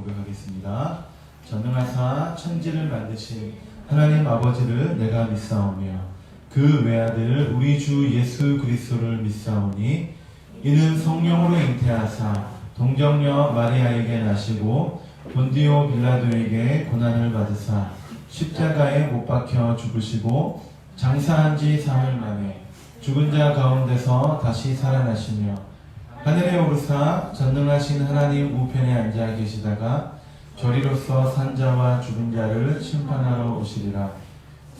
고백하겠습니다. 전능하사 천지를 만드신 하나님 아버지를 내가 믿사오며 그 외아들 우리 주 예수 그리스도를 믿사오니 이는 성령으로 잉태하사 동정녀 마리아에게 나시고 본디오 빌라도에게 고난을 받으사 십자가에 못 박혀 죽으시고 장사한 지 사흘 만에 죽은 자 가운데서 다시 살아나시며 하늘에 오르사 전능하신 하나님 우편에 앉아 계시다가 저리로서 산 자와 죽은 자를 심판하러 오시리라.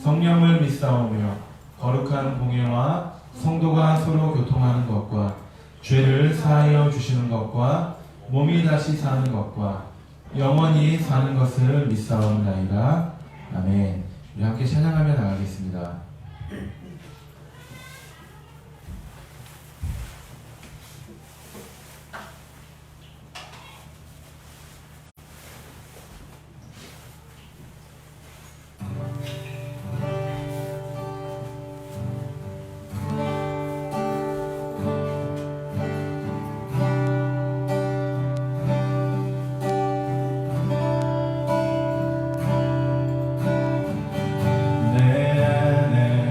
성령을 믿사오며 거룩한 공예와 성도가 서로 교통하는 것과 죄를 사하여 주시는 것과 몸이 다시 사는 것과 영원히 사는 것을 믿사옵나이다. 아멘. 우리 함께 찬양하며 나가겠습니다. 내 안에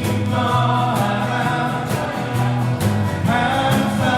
기뻐하라 항상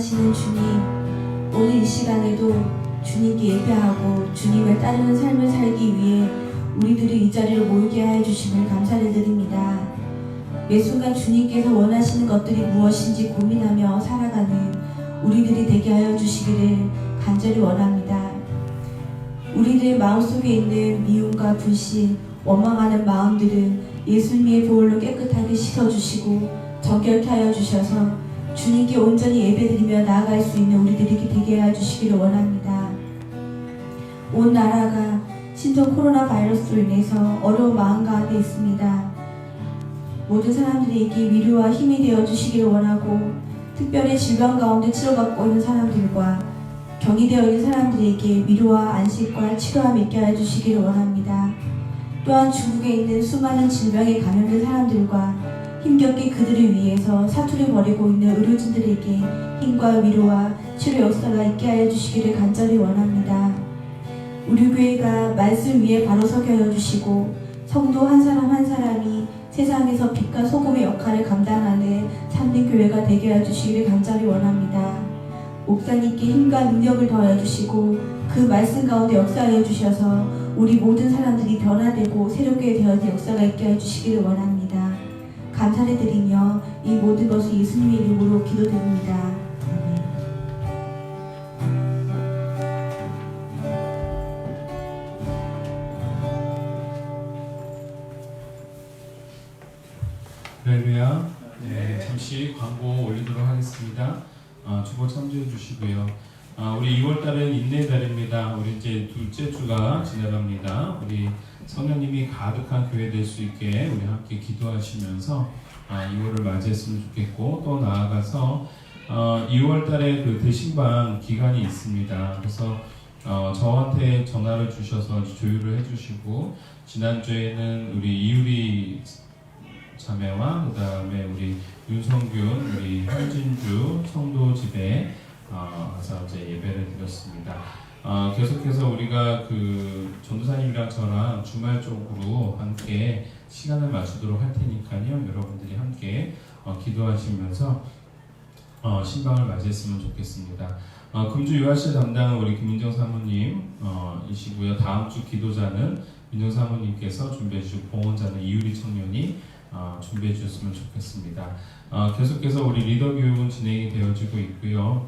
원하시는 주님, 오늘 이 시간에도 주님께 예배하고 주님을 따르는 삶을 살기 위해 우리들이 이 자리를 모이게 하여 주심을 감사를 드립니다. 매 순간 주님께서 원하시는 것들이 무엇인지 고민하며 살아가는 우리들이 되게 하여 주시기를 간절히 원합니다. 우리들의 마음속에 있는 미움과 불신, 원망하는 마음들은 예수님의 보혈로 깨끗하게 씻어주시고 정결케 하여 주셔서 주님께 온전히 예배드리며 나아갈 수 있는 우리들이 되게 하여 주시기를 원합니다. 온 나라가 신종 코로나 바이러스로 인해서 어려운 마음 가운데 있습니다. 모든 사람들에게 위로와 힘이 되어 주시기를 원하고, 특별히 질병 가운데 치료받고 있는 사람들과 격리되어 있는 사람들에게 위로와 안식과 치료함이 있게 하여 주시기를 원합니다. 또한 중국에 있는 수많은 질병에 감염된 사람들과 힘겹게 그들을 위해서 사투를 벌이고 있는 의료진들에게 힘과 위로와 치료 역사가 있게 하여 주시기를 간절히 원합니다. 우리 교회가 말씀 위에 바로 서게 하여 주시고, 성도 한 사람 한 사람이 세상에서 빛과 소금의 역할을 감당하는 참된 교회가 되게 하여 주시기를 간절히 원합니다. 목사님께 힘과 능력을 더하여 주시고 그 말씀 가운데 역사하여 주셔서 우리 모든 사람들이 변화되고 새롭게 되어진 역사가 있게 하여 주시기를 원합니다. 감사를 드리며 이 모든 것을 예수님의 이름으로 기도드립니다. 할렐루야. 네, 잠시 광고 올리도록 하겠습니다. 주보 참조해 주시고요. 우리 2월달은 인내의 달입니다. 우리 이제 둘째 주가 지나갑니다. 우리 성령님이 가득한 교회 될 수 있게 우리 함께 기도하시면서 2월을 맞이했으면 좋겠고, 또 나아가서 2월달에 그 대신방 기간이 있습니다. 그래서 저한테 전화를 주셔서 조율을 해주시고, 지난주에는 우리 이유리 자매와 그 다음에 우리 윤성균, 우리 현진주 성도 집에 가서 이제 예배를 드렸습니다. 계속해서 우리가 그 전도사님이랑 저랑 주말 쪽으로 함께 시간을 맞추도록 할 테니까요. 여러분들이 함께 기도하시면서 신방을 맞이했으면 좋겠습니다. 금주 유아실 담당은 우리 김민정 사모님이시고요. 다음 주 기도자는 민정 사모님께서 준비해 주시고, 봉헌자는 이유리 청년이 준비해 주셨으면 좋겠습니다. 계속해서 우리 리더 교육은 진행이 되어지고 있고요.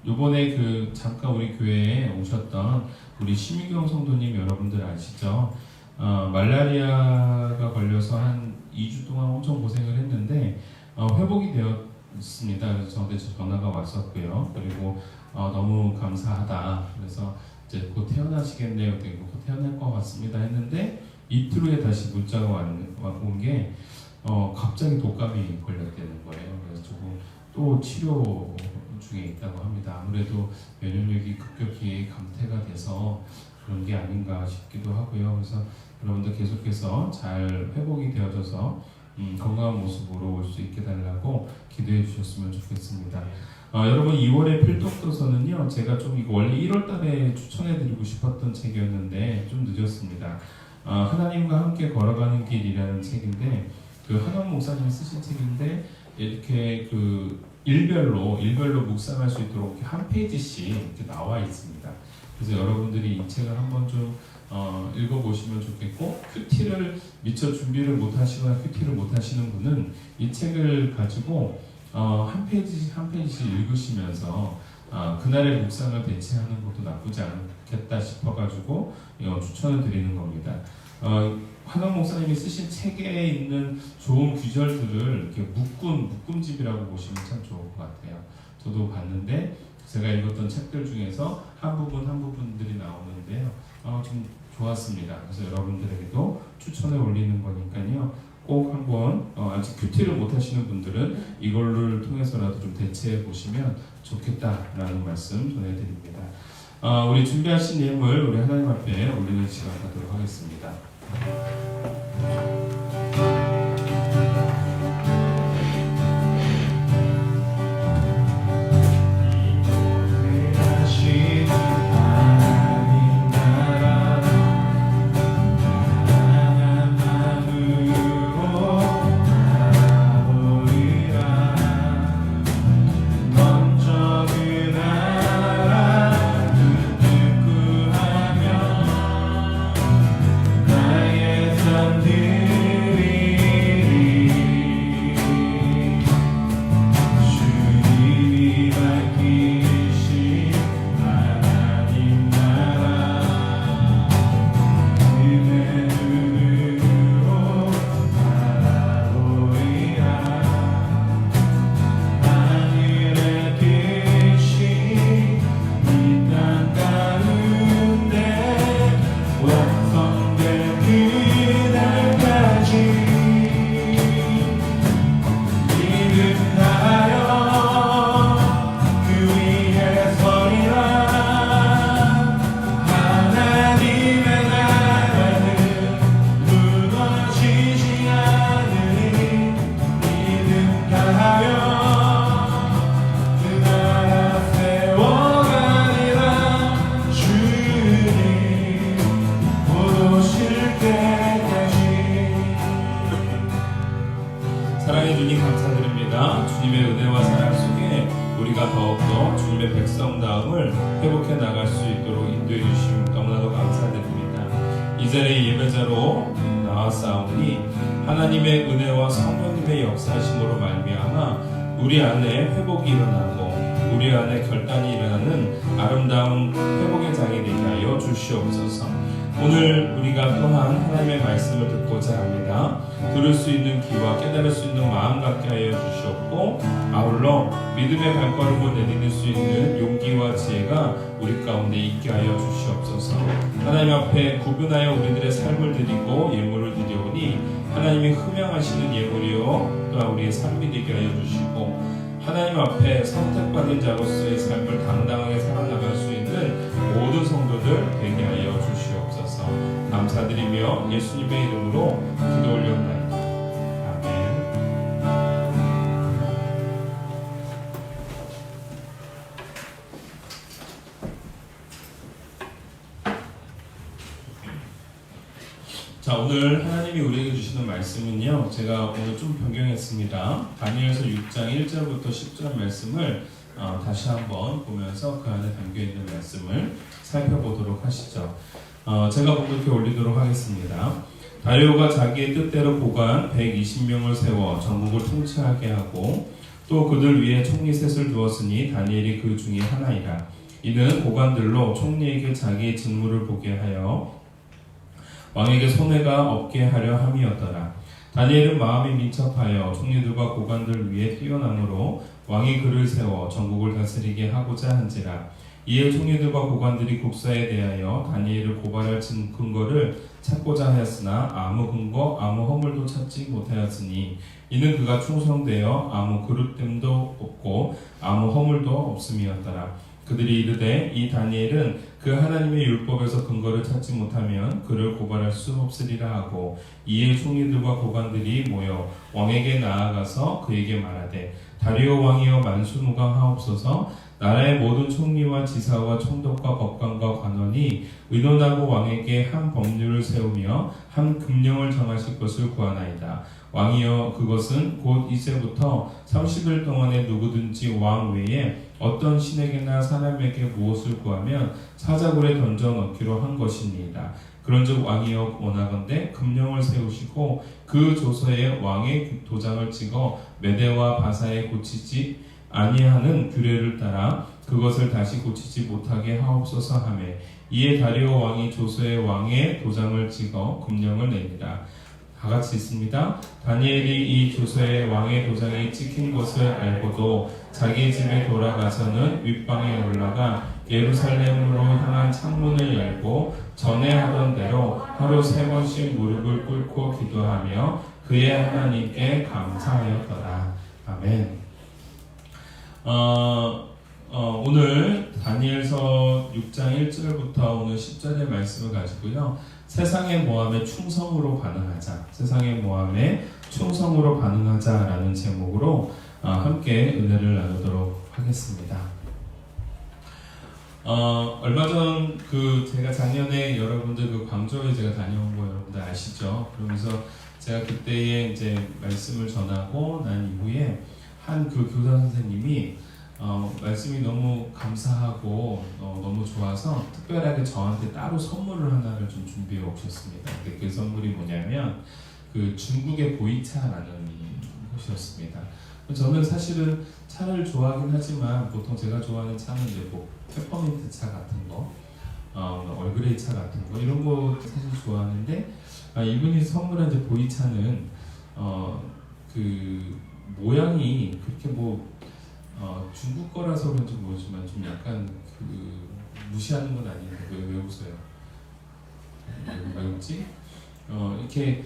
요번에 잠깐 우리 교회에 오셨던 우리 심희경 성도님 여러분들 아시죠? 말라리아가 걸려서 한 2주 동안 엄청 고생을 했는데 회복이 되었습니다. 그래서 저한테 전화가 왔었고요. 그리고 너무 감사하다. 그래서 이제 곧 태어나시겠네요. 곧 태어날 것 같습니다 했는데, 이틀 후에 다시 문자가 온 게 갑자기 독감이 걸렸다는 거예요. 그래서 조금 또 치료 중에 있다고 합니다. 아무래도 면역력이 급격히 감퇴가 돼서 그런 게 아닌가 싶기도 하고요. 그래서 여러분들 계속해서 잘 회복이 되어져서 건강한 모습으로 올 수 있게 달라고 기도해 주셨으면 좋겠습니다. 여러분 2월의 필독도서는요, 제가 좀 이거 원래 1월달에 추천해드리고 싶었던 책이었는데 좀 늦었습니다. 하나님과 함께 걸어가는 길이라는 책인데, 한원 목사님이 쓰신 책인데, 이렇게 일별로 묵상할 수 있도록 이렇게 한 페이지씩 이렇게 나와 있습니다. 그래서 여러분들이 이 책을 한번 좀 읽어보시면 좋겠고, 큐티를 미처 준비를 못하시거나 큐티를 못하시는 분은 이 책을 가지고 한 페이지씩 읽으시면서 그날의 묵상을 대체하는 것도 나쁘지 않겠다 싶어가지고 추천을 드리는 겁니다. 한원 목사님이 쓰신 책에 있는 좋은 구절들을 이렇게 묶음집이라고 보시면 참 좋을 것 같아요. 저도 봤는데 제가 읽었던 책들 중에서 한 부분들이 나오는데요. 좀 좋았습니다. 그래서 여러분들에게도 추천해 올리는 거니까요. 꼭 한번 아직 큐티를 못 하시는 분들은 이걸를 통해서라도 좀 대체해 보시면 좋겠다라는 말씀 전해드립니다. 우리 준비하신 예물 우리 하나님 앞에 올리는 시간 갖도록 하겠습니다. 백성다움을 회복해 나갈 수 있도록 인도해 주심 너무나도 감사드립니다. 이 자리에 예배자로 나왔사오니 하나님의 은혜와 성령님의 역사하심으로 말미암아 우리 안에 회복이 일어나고 우리 안에 결단이 일어나는 아름다운 회복의 장이 되게 하여 주시옵소서. 오늘 우리가 또한 하나님의 말씀을 듣고자 합니다. 들을 수 있는 귀와 깨달을 수 있는 마음 갖게 하여 주시옵고 아울러 믿음의 발걸음을 내딛을 수 있는 용기와 지혜가 우리 가운데 있게 하여 주시옵소서. 하나님 앞에 구분하여 우리들의 삶을 드리고 예물을 드리오니 하나님이 흠양하시는 예물이요 또한 우리의 삶이 되게 하여 주시고 하나님 앞에 선택받은 자로서의 삶을 당당하게 살아나갈 수 있는 모든 성도들 되게 하여 주시옵소서. 감사드리며 예수님의 이름으로 기도 올려옵나이다. 자, 오늘 하나님이 우리에게 주시는 말씀은요, 제가 오늘 좀 변경했습니다. 다니엘서 6장 1절부터 10절 말씀을 다시 한번 보면서 그 안에 담겨있는 말씀을 살펴보도록 하시죠. 제가 공독해 올리도록 하겠습니다. 다리오가 자기의 뜻대로 고관 120명을 세워 전국을 통치하게 하고 또 그들 위에 총리 셋을 두었으니 다니엘이 그 중에 하나이라. 이는 고관들로 총리에게 자기의 직무를 보게 하여 왕에게 손해가 없게 하려 함이었더라. 다니엘은 마음이 민첩하여 총리들과 고관들 위에 뛰어남으로 왕이 그를 세워 전국을 다스리게 하고자 한지라. 이에 총리들과 고관들이 국사에 대하여 다니엘을 고발할 근거를 찾고자 하였으나 아무 근거 아무 허물도 찾지 못하였으니 이는 그가 충성되어 아무 그릇됨도 없고 아무 허물도 없음이었더라. 그들이 이르되 이 다니엘은 그 하나님의 율법에서 근거를 찾지 못하면 그를 고발할 수 없으리라 하고 이에 총리들과 고관들이 모여 왕에게 나아가서 그에게 말하되 다리오 왕이여 만수무강하옵소서. 나라의 모든 총리와 지사와 총독과 법관과 관원이 의논하고 왕에게 한 법률을 세우며 한 금령을 정하실 것을 구하나이다. 왕이여 그것은 곧 이제부터 30일 동안에 누구든지 왕 외에 어떤 신에게나 사람에게 무엇을 구하면 사자굴에 던져 넣기로 한 것이니이다. 그런즉 왕이여 원하건대 금령을 세우시고 그 조서에 왕의 도장을 찍어 메대와 바사에 고치지 아니하는 규례를 따라 그것을 다시 고치지 못하게 하옵소서 하매 이에 다리오 왕이 조서에 왕의 도장을 찍어 금령을 내니라. 다 같이 있습니다. 다니엘이 이 조서에 왕의 도장이 찍힌 것을 알고도 자기 집에 돌아가서는 윗방에 올라가 예루살렘으로 향한 창문을 열고 전에 하던 대로 하루 3번씩 무릎을 꿇고 기도하며 그의 하나님께 감사하였더라. 아멘. 오늘 다니엘서 6장 1절부터 오늘 10절의 말씀을 가지고요. 세상의 모함에 충성으로 반응하자. 세상의 모함에 충성으로 반응하자라는 제목으로 함께 은혜를 나누도록 하겠습니다. 얼마 전 제가 작년에 여러분들 광주에 제가 다녀온 거 여러분들 아시죠? 그러면서 제가 그때에 이제 말씀을 전하고 난 이후에 한 교사 선생님이 말씀이 너무 감사하고 너무 좋아서 특별하게 저한테 따로 선물을 하나를 좀 준비해 오셨습니다. 근데 그 선물이 뭐냐면 그 중국의 보이차라는 곳이었습니다. 저는 사실은 차를 좋아하긴 하지만 보통 제가 좋아하는 차는 이제 뭐 페퍼민트 차 같은 거, 얼그레이 차 같은 거 이런 거 사실 좋아하는데 이분이 선물한 이제 보이차는 그 모양이 그렇게 중국 거라서 그런지 모르지만 좀 약간 무시하는 건 아닌데 왜 웃어요? 왜 웃지? 이렇게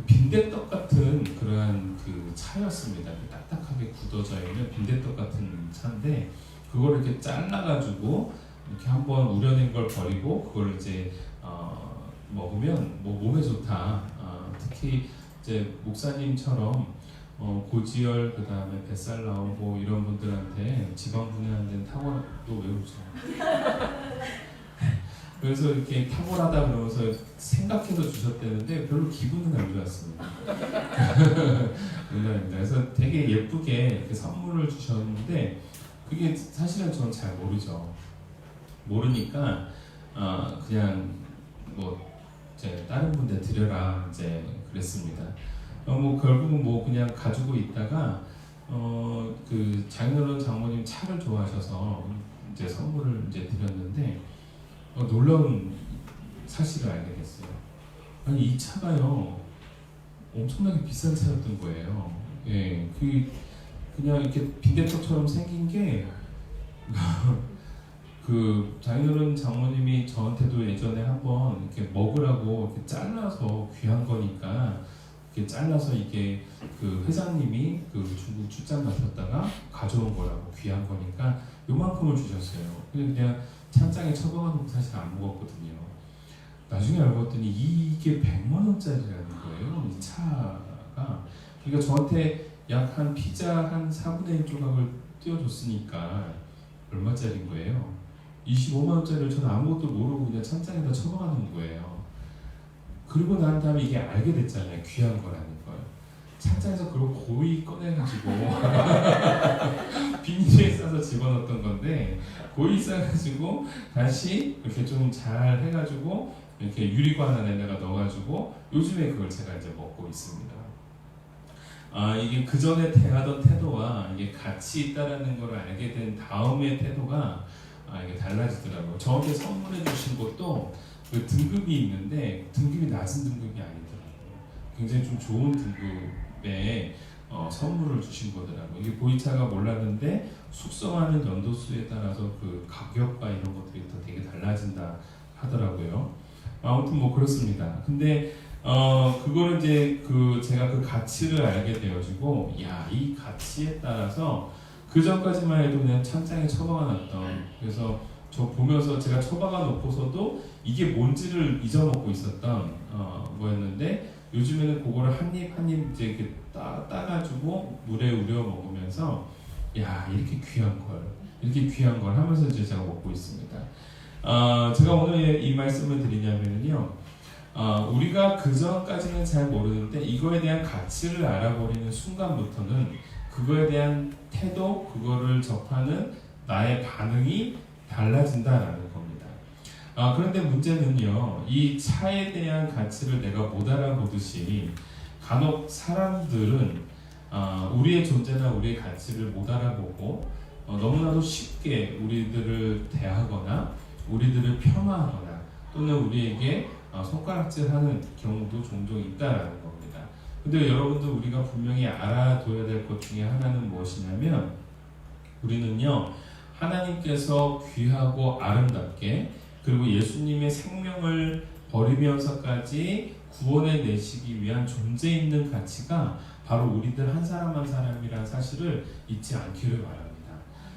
빈대떡 같은 그러한 차였습니다. 딱딱하게 굳어져 있는 빈대떡 같은 차인데 그걸 이렇게 잘라가지고 이렇게 한번 우려낸 걸 버리고 그걸 이제 먹으면 몸에 좋다. 특히 이제 목사님처럼 고지혈 그다음에 뱃살 나오고 이런 분들한테 지방 분해하는 데는 탁월한 또 왜 웃어? 그래서 이렇게 탁월하다 그러면서 생각해서 주셨다는데 별로 기분은 안 좋았습니다. 그래서 되게 예쁘게 이렇게 선물을 주셨는데 그게 사실은 저는 잘 모르죠. 모르니까 그냥 뭐 이제 다른 분들 드려라 이제 그랬습니다. 뭐 결국은 뭐 그냥 가지고 있다가 그 장인어른 장모님 차를 좋아하셔서 이제 선물을 이제 드렸는데 놀라운 사실을 알게 됐어요. 아니 이 차가요 엄청나게 비싼 차였던 거예요. 예, 그냥 이렇게 빈대떡처럼 생긴 게 그 장인어른 장모님이 저한테도 예전에 한번 이렇게 먹으라고 이렇게 잘라서 귀한 거니까 이렇게 잘라서 이게 그 회장님이 그 중국 출장 가셨다가 가져온 거라고 귀한 거니까 요만큼을 주셨어요. 그냥 찬장에 처박아놓고 사실 안 먹었거든요. 나중에 알고 봤더니 이게 100만 원짜리라는 거예요. 이 차가. 그러니까 저한테 약 한 피자 한 4분의 1 조각을 띄워줬으니까 얼마짜리인 거예요? 25만 원짜리를 저는 아무것도 모르고 그냥 찬장에다 처박아놓은 거예요. 그리고 난 다음에 이게 알게 됐잖아요. 귀한 거라는 걸. 찬장에서 그걸 고이 꺼내가지고 비닐에 싸서 집어넣었던 건데 고이 싸가지고 다시 이렇게 좀 잘 해가지고 이렇게 유리관 안에다가 넣어가지고 요즘에 그걸 제가 이제 먹고 있습니다. 이게 그 전에 대하던 태도와 이게 같이 있다라는 걸 알게 된 다음의 태도가 이게 달라지더라고요. 저한테 선물해 주신 것도 그 등급이 있는데 등급이 낮은 등급이 아니더라고요. 굉장히 좀 좋은 등급의 선물을 주신 거더라고요. 이게 보이차가 몰랐는데 숙성하는 연도수에 따라서 그 가격과 이런 것들이 또 되게 달라진다 하더라고요. 아무튼 뭐 그렇습니다. 근데 그거를 이제 제가 그 가치를 알게 되어지고 이 가치에 따라서 그 전까지만 해도 그냥 찬장에 처박아놨던, 그래서 저 보면서 제가 처박아 놓고서도 이게 뭔지를 잊어먹고 있었던 뭐였는데 요즘에는 그거를 한 입 한 입 이제 이렇게 따가지고 물에 우려 먹으면서 이렇게 귀한 걸 하면서 이제 제가 먹고 있습니다. 제가 오늘 이 말씀을 드리냐면요, 우리가 그 전까지는 잘 모르는데 이거에 대한 가치를 알아버리는 순간부터는 그거에 대한 태도, 그거를 접하는 나의 반응이 달라진다라는 겁니다. 그런데 문제는요, 이 차에 대한 가치를 내가 못 알아보듯이 간혹 사람들은 우리의 존재나 우리의 가치를 못 알아보고 너무나도 쉽게 우리들을 대하거나 우리들을 폄하하거나 또는 우리에게 손가락질하는 경우도 종종 있다라는 겁니다. 근데 여러분들, 우리가 분명히 알아둬야 될 것 중에 하나는 무엇이냐면, 우리는요 하나님께서 귀하고 아름답게, 그리고 예수님의 생명을 버리면서까지 구원해 내시기 위한 존재 있는 가치가 바로 우리들 한 사람 한 사람이라는 사실을 잊지 않기를 바랍니다.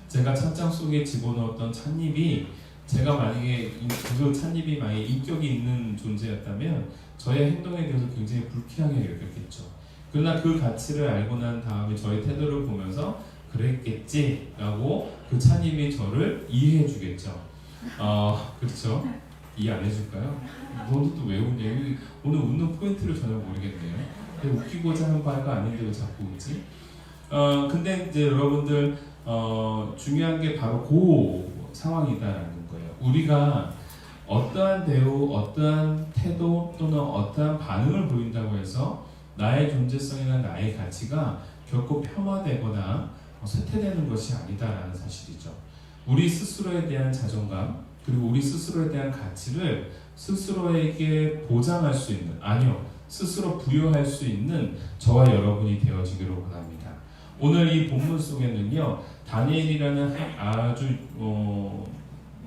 제가 찬장 속에 집어넣었던 찻잎이, 제가 만약에 그 찻잎이 만약에 인격이 있는 존재였다면 저의 행동에 대해서 굉장히 불쾌하게 여겼겠죠. 그러나 그 가치를 알고 난 다음에 저의 태도를 보면서 그랬겠지라고 그 찻잎이 저를 이해해 주겠죠. 그렇죠? 이해 안 해줄까요? 너도 또 왜 웃냐? 오늘 웃는 포인트를 전혀 모르겠네요. 웃기고자 한 바가 아닌데 왜 자꾸 웃지? 근데 이제 여러분들, 중요한 게 바로 그 상황이다라는 거예요. 우리가 어떠한 대우, 어떠한 태도 또는 어떠한 반응을 보인다고 해서 나의 존재성이나 나의 가치가 결코 폄하되거나 쇠퇴되는 것이 아니다라는 사실이죠. 우리 스스로에 대한 자존감, 그리고 우리 스스로에 대한 가치를 스스로에게 보장할 수 있는, 스스로 부여할 수 있는 저와 여러분이 되어지기를 원합니다. 오늘 이 본문 속에는요, 다니엘이라는 아주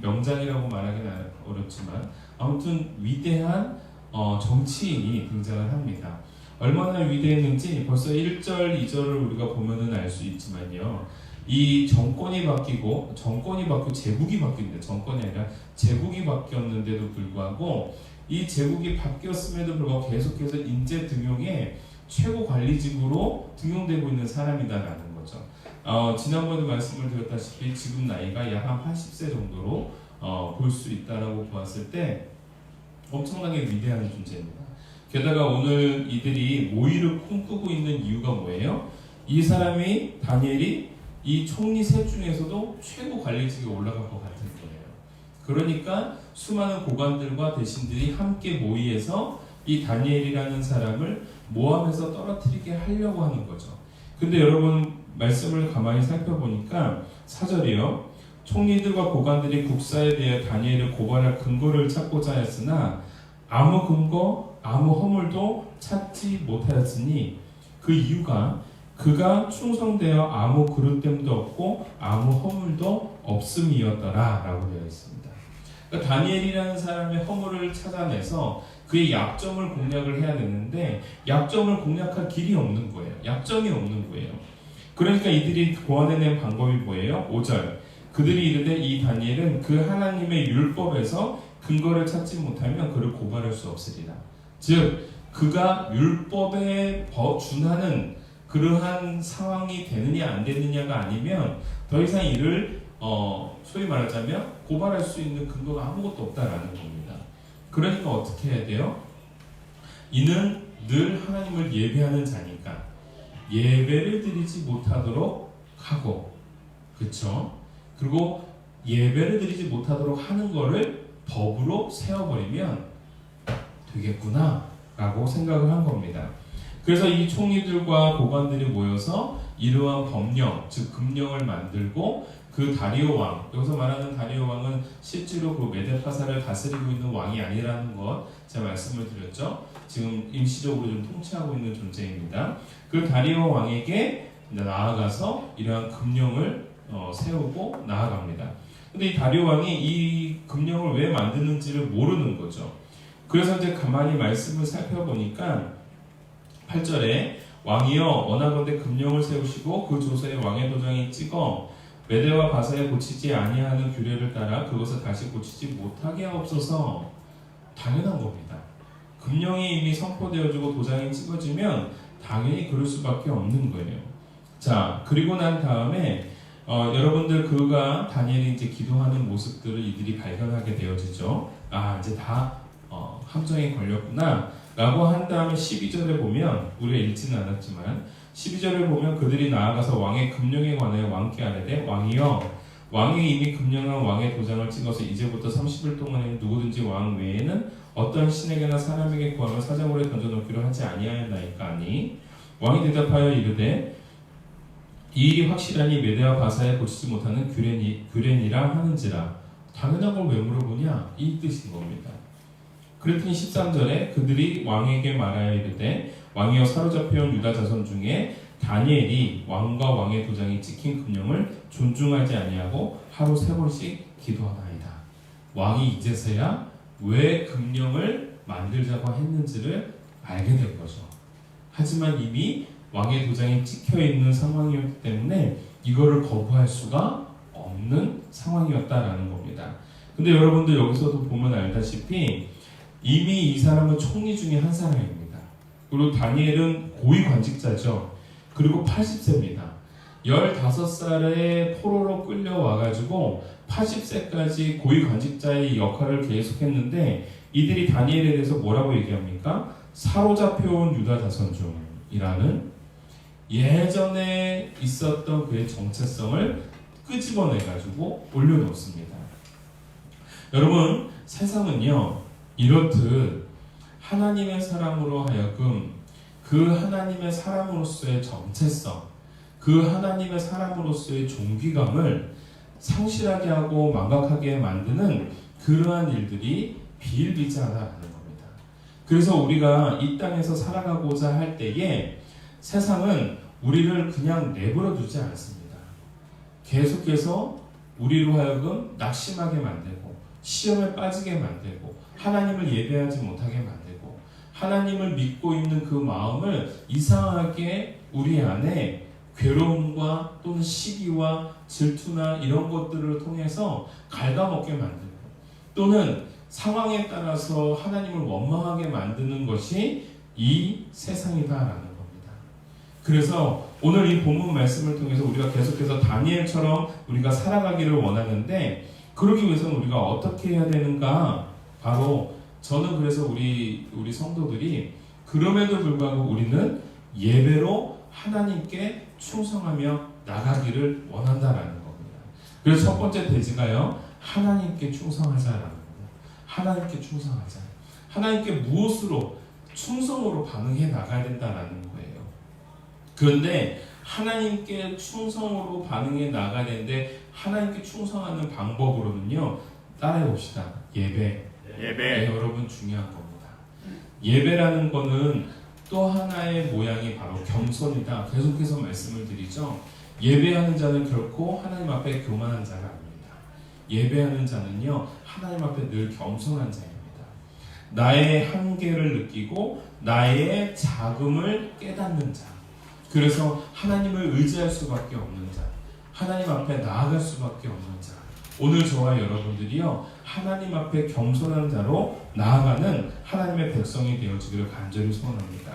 명장이라고 말하기는 어렵지만 아무튼 위대한 정치인이 등장을 합니다. 얼마나 위대했는지 벌써 1절, 2절을 우리가 보면은 알 수 있지만요, 이 정권이 바뀌고 제국이 바뀌는데, 정권이 아니라 제국이 바뀌었는데도 불구하고 이 제국이 바뀌었음에도 불구하고 계속해서 인재 등용에 최고 관리직으로 등용되고 있는 사람이다라는 거죠. 지난번에 말씀을 드렸다시피 지금 나이가 약 한 80세 정도로 볼 수 있다라고 보았을 때 엄청나게 위대한 존재입니다. 게다가 오늘 이들이 모의를 꿈꾸고 있는 이유가 뭐예요? 이 사람이, 다니엘이 이 총리 셋 중에서도 최고 관리직에 올라갈 것 같은 거예요. 그러니까 수많은 고관들과 대신들이 함께 모의해서 이 다니엘이라는 사람을 모함해서 떨어뜨리게 하려고 하는 거죠. 근데 여러분 말씀을 가만히 살펴보니까 4절이요. 총리들과 고관들이 국사에 대해 다니엘을 고발할 근거를 찾고자 했으나 아무 근거, 아무 허물도 찾지 못하였으니 그 이유가 그가 충성되어 아무 그릇됨도 없고 아무 허물도 없음이었더라 라고 되어 있습니다. 그러니까 다니엘이라는 사람의 허물을 찾아내서 그의 약점을 공략을 해야 되는데 약점을 공략할 길이 없는 거예요. 약점이 없는 거예요. 그러니까 이들이 고안해낸 방법이 뭐예요? 5절 그들이 이르되 이 다니엘은 그 하나님의 율법에서 근거를 찾지 못하면 그를 고발할 수 없으리라. 즉 그가 율법에 준하는 그러한 상황이 되느냐 안 되느냐가 아니면 더 이상 이를 소위 말하자면 고발할 수 있는 근거가 아무것도 없다라는 겁니다. 그러니까 어떻게 해야 돼요? 이는 늘 하나님을 예배하는 자니까 예배를 드리지 못하도록 하고, 그렇죠? 그리고 예배를 드리지 못하도록 하는 거를 법으로 세워버리면 되겠구나 라고 생각을 한 겁니다. 그래서 이 총리들과 고관들이 모여서 이러한 법령, 즉 금령을 만들고 그 다리오 왕, 여기서 말하는 다리오 왕은 실제로 그 메데파사를 다스리고 있는 왕이 아니라는 것 제가 말씀을 드렸죠. 지금 임시적으로 좀 통치하고 있는 존재입니다. 그 다리오 왕에게 나아가서 이러한 금령을 세우고 나아갑니다. 근데 이 다리오 왕이 이 금령을 왜 만드는지를 모르는 거죠. 그래서 이제 가만히 말씀을 살펴보니까 8절에 왕이여 원하건대 금령을 세우시고 그 조서에 왕의 도장이 찍어 메대와 바사에 고치지 아니하는 규례를 따라 그것을 다시 고치지 못하게 하옵소서. 당연한 겁니다. 금령이 이미 선포되어지고 도장이 찍어지면 당연히 그럴 수밖에 없는 거예요. 자, 그리고 난 다음에 여러분들 그가 다니엘이 이제 기도하는 모습들을 이들이 발견하게 되어지죠. 아, 이제 다 함정에 걸렸구나 라고 한 다음에 12절에 보면 우리가 읽지는 않았지만 12절에 보면 그들이 나아가서 왕의 금령에 관하여 왕께 아뢰되 왕이여 왕이 이미 금령한 왕의 도장을 찍어서 이제부터 30일 동안에 누구든지 왕 외에는 어떤 신에게나 사람에게 구하며 사자굴에 던져놓기로 하지 아니하였나이까 하니 왕이 대답하여 이르되 이 일이 확실하니 메대와 바사에 고치지 못하는 규례니라 하는지라. 당연한 걸 왜 물어보냐? 이 뜻인 겁니다. 그랬더니 13절에 그들이 왕에게 말하여 이르되 왕이여 사로잡혀온 유다 자손 중에 다니엘이 왕과 왕의 도장이 찍힌 금령을 존중하지 아니하고 하루 3번씩 기도하나이다. 왕이 이제서야 왜 금령을 만들자고 했는지를 알게 된 거죠. 하지만 이미 왕의 도장이 찍혀있는 상황이었기 때문에 이거를 거부할 수가 없는 상황이었다라는 겁니다. 근데 여러분들 여기서도 보면 알다시피 이미 이 사람은 총리 중에 한 사람입니다. 그리고 다니엘은 고위 관직자죠. 그리고 80세입니다. 15살에 포로로 끌려와가지고 80세까지 고위 관직자의 역할을 계속했는데 이들이 다니엘에 대해서 뭐라고 얘기합니까? 사로잡혀온 유다 자손 중이라는 예전에 있었던 그의 정체성을 끄집어내가지고 올려놓습니다. 여러분, 세상은요 이렇듯 하나님의 사람으로 하여금 그 하나님의 사람으로서의 정체성, 그 하나님의 사람으로서의 존귀감을 상실하게 하고 망각하게 만드는 그러한 일들이 비일비재하다라는 겁니다. 그래서 우리가 이 땅에서 살아가고자 할 때에 세상은 우리를 그냥 내버려 두지 않습니다. 계속해서 우리로 하여금 낙심하게 만들고 시험에 빠지게 만들고 하나님을 예배하지 못하게 만들고 하나님을 믿고 있는 그 마음을 이상하게 우리 안에 괴로움과 또는 시기와 질투나 이런 것들을 통해서 갉아먹게 만들고 또는 상황에 따라서 하나님을 원망하게 만드는 것이 이 세상이다라는 겁니다. 그래서 오늘 이 본문 말씀을 통해서 우리가 계속해서 다니엘처럼 우리가 살아가기를 원하는데 그러기 위해서는 우리가 어떻게 해야 되는가? 바로 저는 그래서 우리 성도들이 그럼에도 불구하고 우리는 예배로 하나님께 충성하며 나가기를 원한다라는 겁니다. 그래서 첫 번째 대지가요, 하나님께 충성하자라는 겁니다. 하나님께 충성하자. 하나님께 무엇으로? 충성으로 반응해 나가야 된다라는 거예요. 그런데 하나님께 충성으로 반응해 나가야 되는데 하나님께 충성하는 방법으로는요, 따라해 봅시다. 예배. 네, 여러분 중요한 겁니다. 예배라는 거는 또 하나의 모양이 바로 겸손이다. 계속해서 말씀을 드리죠. 예배하는 자는 결코 하나님 앞에 교만한 자가 아닙니다. 예배하는 자는요, 하나님 앞에 늘 겸손한 자입니다. 나의 한계를 느끼고 나의 작음을 깨닫는 자. 그래서 하나님을 의지할 수밖에 없는 자. 하나님 앞에 나아갈 수밖에 없는 자. 오늘 저와 여러분들이요, 하나님 앞에 겸손한 자로 나아가는 하나님의 백성이 되어지기를 간절히 소원합니다.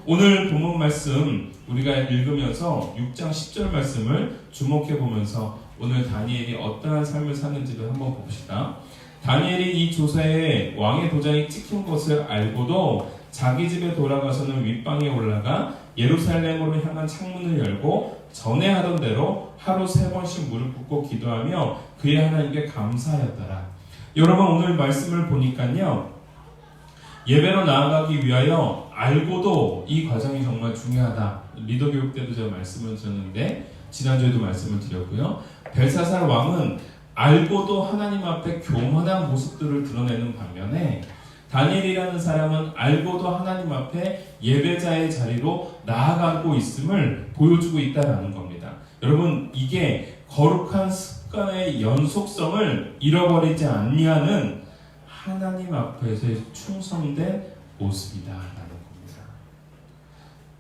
오늘 본문 말씀 우리가 읽으면서 6장 10절 말씀을 주목해 보면서 오늘 다니엘이 어떠한 삶을 사는지를 한번 봅시다. 다니엘이 이 조사에 왕의 도장이 찍힌 것을 알고도 자기 집에 돌아가서는 윗방에 올라가 예루살렘으로 향한 창문을 열고 전에 하던 대로 하루 3번씩 무릎 꿇고 기도하며 그의 하나님께 감사하였더라. 여러분, 오늘 말씀을 보니까요, 예배로 나아가기 위하여 알고도 이 과정이 정말 중요하다. 리더 교육 때도 제가 말씀을 드렸는데 지난주에도 말씀을 드렸고요. 벨사살 왕은 알고도 하나님 앞에 교만한 모습들을 드러내는 반면에 다니엘이라는 사람은 알고도 하나님 앞에 예배자의 자리로 나아가고 있음을 보여주고 있다는 겁니다. 여러분, 이게 거룩한 습관의 연속성을 잃어버리지 않냐는 하나님 앞에서의 충성된 모습이다라는 겁니다.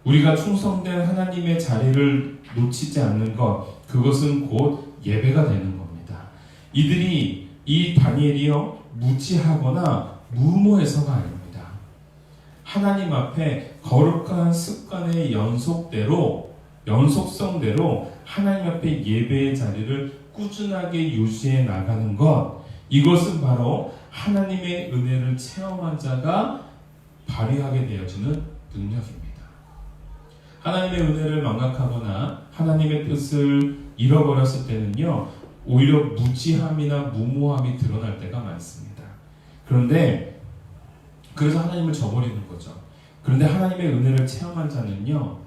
우리가 충성된 하나님의 자리를 놓치지 않는 것, 그것은 곧 예배가 되는 겁니다. 이들이 이 다니엘이요, 무지하거나 무모해서가 아닙니다. 하나님 앞에 거룩한 습관의 연속성대로 하나님 앞에 예배의 자리를 꾸준하게 유지해 나가는 것, 이것은 바로 하나님의 은혜를 체험한 자가 발휘하게 되어지는 능력입니다. 하나님의 은혜를 망각하거나 하나님의 뜻을 잃어버렸을 때는요, 오히려 무지함이나 무모함이 드러날 때가 많습니다. 그런데 그래서 하나님을 저버리는 거죠. 그런데 하나님의 은혜를 체험한 자는요,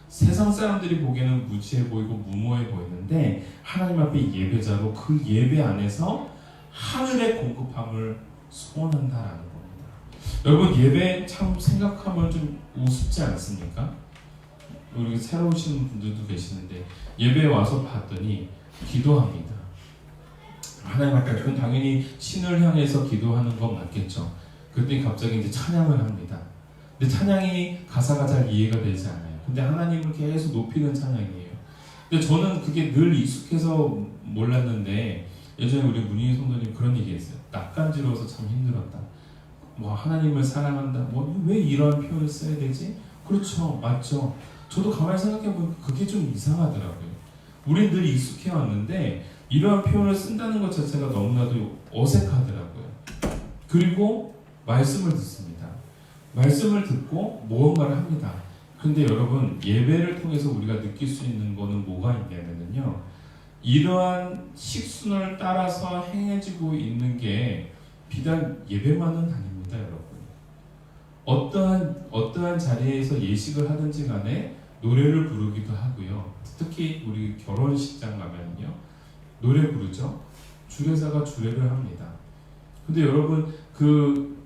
세상 사람들이 보기에는 무지해 보이고 무모해 보이는데 하나님 앞에 예배자로 그 예배 안에서 하늘의 공급함을 소원한다라는 겁니다. 여러분, 예배 참 생각하면 좀 우습지 않습니까? 우리 새로 오시는 분들도 계시는데 예배에 와서 봤더니 기도합니다. 하나님 앞에 그건 당연히 신을 향해서 기도하는 건 맞겠죠. 그랬더니 갑자기 이제 찬양을 합니다. 근데 찬양이 가사가 잘 이해가 되지 않아요. 근데 하나님을 계속 높이는 찬양이에요. 근데 저는 그게 늘 익숙해서 몰랐는데 예전에 우리 문희 성도님 그런 얘기 했어요. 낯간지러워서 참 힘들었다. 뭐 하나님을 사랑한다. 뭐 왜 이런 표현을 써야 되지? 그렇죠. 맞죠. 저도 가만히 생각해보니까 그게 좀 이상하더라고요. 우린 늘 익숙해 왔는데 이러한 표현을 쓴다는 것 자체가 너무나도 어색하더라고요. 그리고 말씀을 듣습니다. 말씀을 듣고 무언가를 합니다. 근데 여러분, 예배를 통해서 우리가 느낄 수 있는 거는 뭐가 있냐면요, 이러한 식순을 따라서 행해지고 있는 게 비단 예배만은 아닙니다, 여러분. 어떠한 자리에서 예식을 하든지 간에 노래를 부르기도 하고요. 특히 우리 결혼식장 가면요, 노래 부르죠. 주례사가 주례를 합니다. 근데 여러분, 그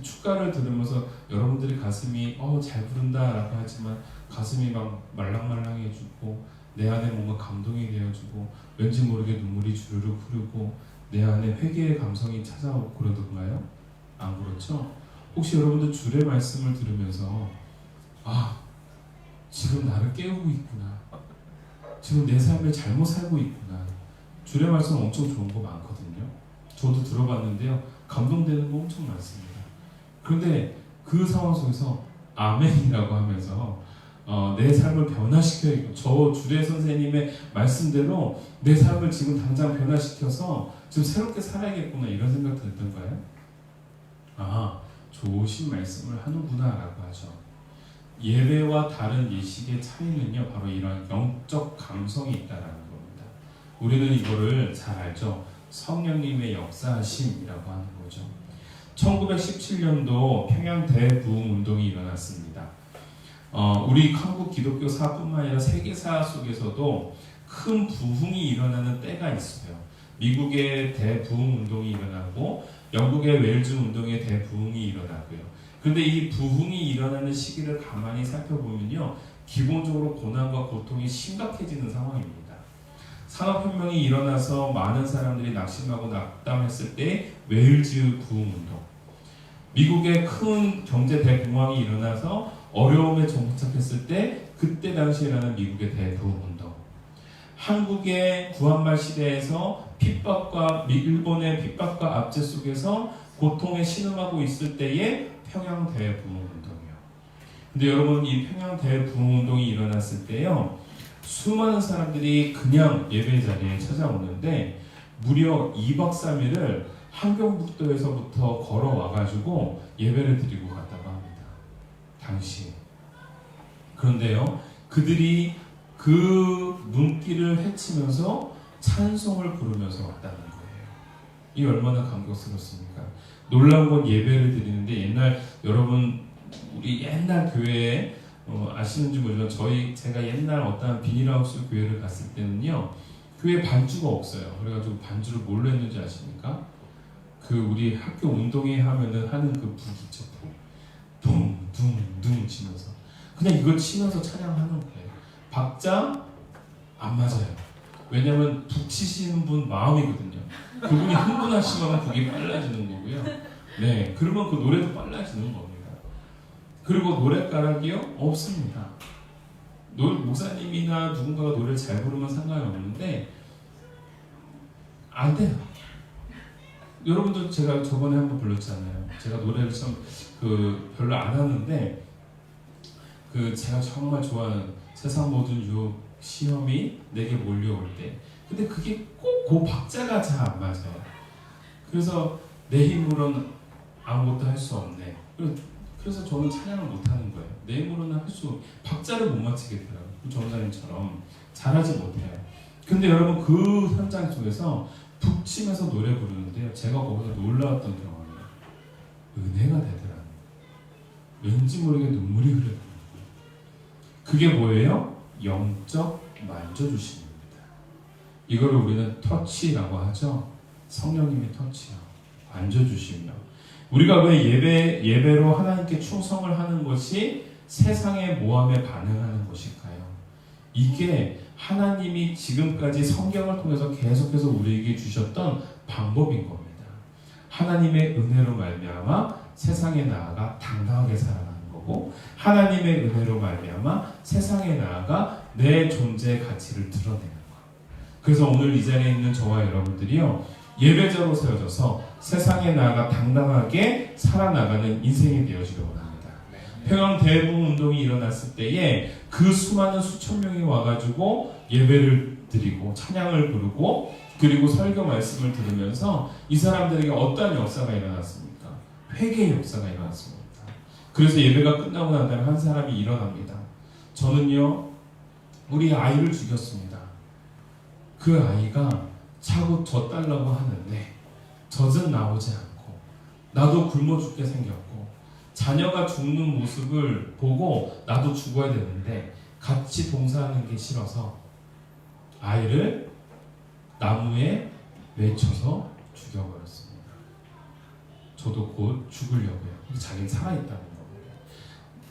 축가를 들으면서 여러분들이 가슴이 잘 부른다라고 하지만 가슴이 막 말랑말랑해지고 내 안에 뭔가 감동이 되어지고 왠지 모르게 눈물이 주르륵 흐르고 내 안에 회개의 감성이 찾아오고 그러던가요? 안 그렇죠? 혹시 여러분들 주례 말씀을 들으면서 지금 나를 깨우고 있구나, 지금 내 삶을 잘못 살고 있구나, 주례 말씀 엄청 좋은 거 많거든요. 저도 들어봤는데요, 감동되는 거 엄청 많습니다. 그런데 그 상황 속에서 아멘이라고 하면서 내 삶을 변화시켜야겠고, 저 주례 선생님의 말씀대로 내 삶을 지금 당장 변화시켜서 좀 새롭게 살아야겠구나, 이런 생각 들던가요? 좋으신 말씀을 하는구나 라고 하죠. 예배와 다른 예식의 차이는요, 바로 이런 영적 감성이 있다라는 겁니다. 우리는 이거를 잘 알죠. 성령님의 역사하심이라고 하는 거죠. 1917년도 평양 대부흥 운동이 일어났습니다. 우리 한국 기독교사뿐만 아니라 세계사 속에서도 큰 부흥이 일어나는 때가 있어요. 미국의 대부흥 운동이 일어나고 영국의 웰즈 운동의 대부흥이 일어나고요. 그런데 이 부흥이 일어나는 시기를 가만히 살펴보면요, 기본적으로 고난과 고통이 심각해지는 상황입니다. 산업혁명이 일어나서 많은 사람들이 낙심하고 낙담했을 때 웰즈 부흥운동, 미국의 큰 경제 대공황이 일어나서 어려움에 정착했을 때 그때 당시에 일어난 미국의 대부흥운동, 한국의 구한말 시대에서 핍박과 일본의 핍박과 압제 속에서 고통에 신음하고 있을 때의 평양 대부흥운동이요. 근데 여러분, 이 평양 대부흥운동이 일어났을 때요, 수많은 사람들이 그냥 예배 자리에 찾아오는데 무려 2박 3일을 함경북도에서부터 걸어와가지고 예배를 드리고 갔다고 합니다. 당시에. 그런데요, 그들이 그 눈길을 헤치면서 찬송을 부르면서 왔다는 거예요. 이 얼마나 감격스럽습니까? 놀라운 건 예배를 드리는데, 옛날 여러분 우리 옛날 교회에 아시는지 모르지만 제가 옛날 어떤 비닐하우스 교회를 갔을 때는요, 교회 반주가 없어요. 그래가지고 반주를 뭘로 했는지 아십니까? 그 우리 학교 운동회 하면은 하는 그 북 있죠, 북. 둥둥둥 치면서 그냥 이걸 치면서 찬양하는 거예요. 박자 안 맞아요. 왜냐면 북 치시는 분 마음이거든요. 그분이 흥분하시면 북이 빨라지는 거고요. 네, 그러면 그 노래도 빨라지는 겁니다. 그리고 노랫가락이요? 없습니다. 목사님이나 누군가가 노래를 잘 부르면 상관이 없는데 안 돼요. 여러분도 제가 저번에 한번 불렀잖아요. 제가 노래를 참 별로 안 하는데 제가 정말 좋아하는 세상 모든 유혹 시험이 내게 몰려올 때, 근데 그게 꼭 그 박자가 잘 안 맞아요. 그래서 내 힘으로는 아무것도 할 수 없네. 그래서 저는 찬양을 못 하는 거예요. 내 힘으로는 박자를 못 맞추겠더라고요. 전사님처럼 잘하지 못해요. 근데 여러분, 그 현장 속에서 북 치면서 노래 부르는데요, 제가 거기서 놀라웠던 경험이에요. 은혜가 되더라고요. 왠지 모르게 눈물이 흐르는 거예요. 그게 뭐예요? 영적 만져주심입니다. 이거를 우리는 터치라고 하죠. 성령님의 터치요. 만져주시며. 우리가 왜 예배로 하나님께 충성을 하는 것이 세상의 모함에 반응하는 것일까요? 이게 하나님이 지금까지 성경을 통해서 계속해서 우리에게 주셨던 방법인 겁니다. 하나님의 은혜로 말미암아 세상에 나아가 당당하게 살아가는 거고, 하나님의 은혜로 말미암아 세상에 나아가 내 존재의 가치를 드러내는 거. 그래서 오늘 이 자리에 있는 저와 여러분들이요, 예배자로 세워져서 세상에 나아가 당당하게 살아나가는 인생이 되어지려고 합니다. 평양 대부흥 운동이 일어났을 때에 그 수많은 수천 명이 와가지고 예배를 드리고 찬양을 부르고 그리고 설교 말씀을 들으면서 이 사람들에게 어떠한 역사가 일어났습니까? 회개의 역사가 일어났습니다. 그래서 예배가 끝나고 난 다음에 한 사람이 일어납니다. 저는요, 우리 아이를 죽였습니다. 그 아이가 자꾸 젖달라고 하는데 젖은 나오지 않고 나도 굶어 죽게 생겼고 자녀가 죽는 모습을 보고 나도 죽어야 되는데 같이 동사하는 게 싫어서 아이를 나무에 맺혀서 죽여버렸습니다. 저도 곧 죽으려고요. 자기는 살아있다는 거예요.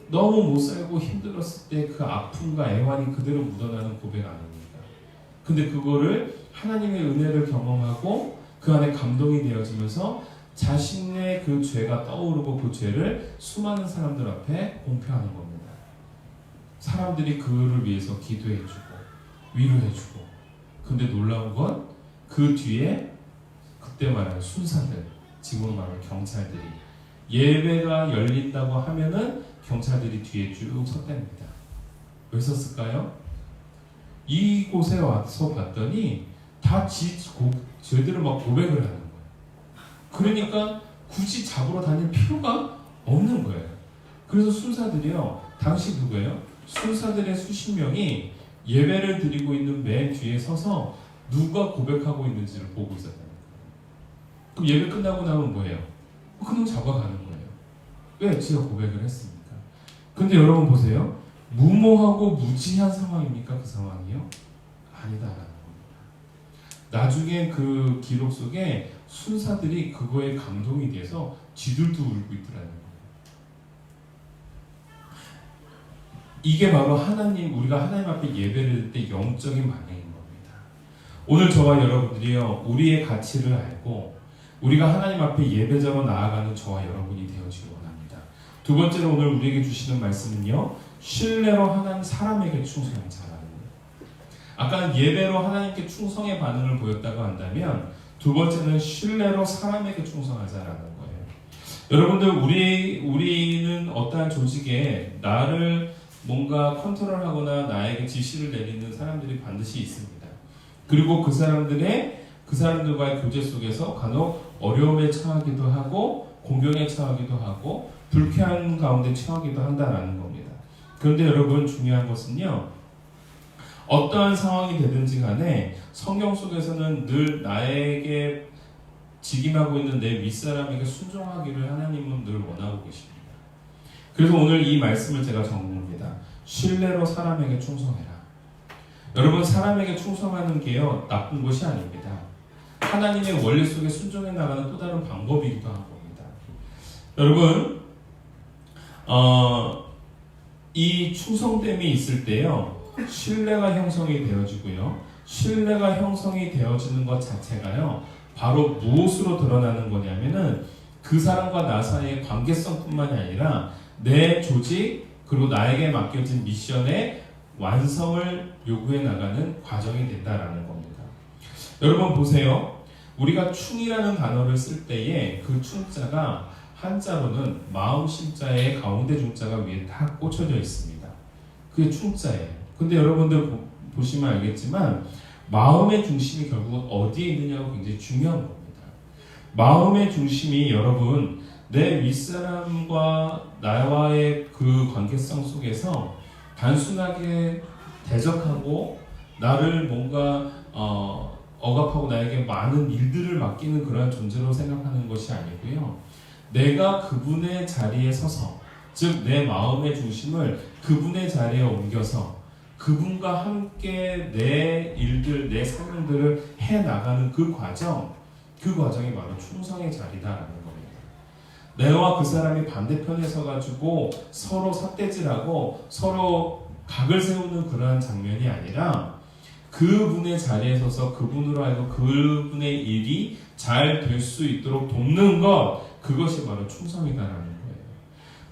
너무 못 살고 힘들었을 때 그 아픔과 애환이 그대로 묻어나는 고백 아닙니까? 근데 그거를 하나님의 은혜를 경험하고 그 안에 감동이 되어지면서 자신의 그 죄가 떠오르고 그 죄를 수많은 사람들 앞에 공표하는 겁니다. 사람들이 그를 위해서 기도해주고 위로해주고. 근데 놀라운 건 그 뒤에 그때 말하는 순사들, 지금으로 말하는 경찰들이 예배가 열린다고 하면은 경찰들이 뒤에 쭉 섰답니다. 왜 섰을까요? 이곳에 와서 봤더니 다 죄들을 막 고백을 하는 거예요. 그러니까 굳이 잡으러 다닐 필요가 없는 거예요. 그래서 순사들이요, 당시 누구예요? 순사들의 수십 명이 예배를 드리고 있는 맨 뒤에 서서 누가 고백하고 있는지를 보고 있었다는 거예요. 그럼 예배 끝나고 나면 뭐예요? 그냥 잡아가는 거예요. 왜? 지가 고백을 했으니까. 근데 여러분 보세요. 무모하고 무지한 상황입니까? 그 상황이요? 아니다라는 겁니다. 나중에 그 기록 속에 순사들이 그거에 감동이 돼서 쥐들도 울고 있더라는 거예요. 이게 바로 우리가 하나님 앞에 예배를 드릴 때 영적인 반응인 겁니다. 오늘 저와 여러분들이요, 우리의 가치를 알고 우리가 하나님 앞에 예배자로 나아가는 저와 여러분이 되어지기 원합니다. 두 번째로 오늘 우리에게 주시는 말씀은요, 신뢰로 사람에게 충성한 자라는 거예요. 아까는 예배로 하나님께 충성의 반응을 보였다고 한다면, 두 번째는 신뢰로 사람에게 충성하자라는 거예요. 여러분들, 우리는 어떠한 조직에 나를 뭔가 컨트롤하거나 나에게 지시를 내리는 사람들이 반드시 있습니다. 그리고 그 사람들과의 교제 속에서 간혹 어려움에 처하기도 하고 공경에 처하기도 하고 불쾌한 가운데 처하기도 한다는 겁니다. 그런데 여러분, 중요한 것은요, 어떠한 상황이 되든지 간에 성경 속에서는 늘 나에게 직임하고 있는 내 윗사람에게 순종하기를 하나님은 늘 원하고 계십니다. 그래서 오늘 이 말씀을 제가 적습니다. 신뢰로 사람에게 충성해라. 여러분, 사람에게 충성하는 게요, 나쁜 것이 아닙니다. 하나님의 원리 속에 순종해 나가는 또 다른 방법이기도 한 겁니다. 여러분, 이 충성됨이 있을 때요, 신뢰가 형성이 되어지고요, 신뢰가 형성이 되어지는 것 자체가요, 바로 무엇으로 드러나는 거냐면은 그 사람과 나 사이의 관계성뿐만이 아니라 내 조직 그리고 나에게 맡겨진 미션의 완성을 요구해 나가는 과정이 된다라는 겁니다. 여러분 보세요. 우리가 충이라는 단어를 쓸 때에 그 충자가 한자로는 마음 심자의 가운데 중자가 위에 딱 꽂혀져 있습니다. 그게 충자예요. 근데 여러분들 보시면 알겠지만 마음의 중심이 결국 어디에 있느냐가 굉장히 중요한 겁니다. 마음의 중심이 여러분 내 윗사람과 나와의 그 관계성 속에서 단순하게 대적하고 나를 뭔가 억압하고 나에게 많은 일들을 맡기는 그러한 존재로 생각하는 것이 아니고요. 내가 그분의 자리에 서서, 즉 내 마음의 중심을 그분의 자리에 옮겨서 그분과 함께 내 일들, 내 삶들을 해나가는 그 과정이 바로 충성의 자리다라는 겁니다. 내와 그 사람이 반대편에 서가지고 서로 삿대질하고 서로 각을 세우는 그러한 장면이 아니라 그분의 자리에 서서 그분으로 하여금 그분의 일이 잘 될 수 있도록 돕는 것, 그것이 바로 충성이다라는 거예요.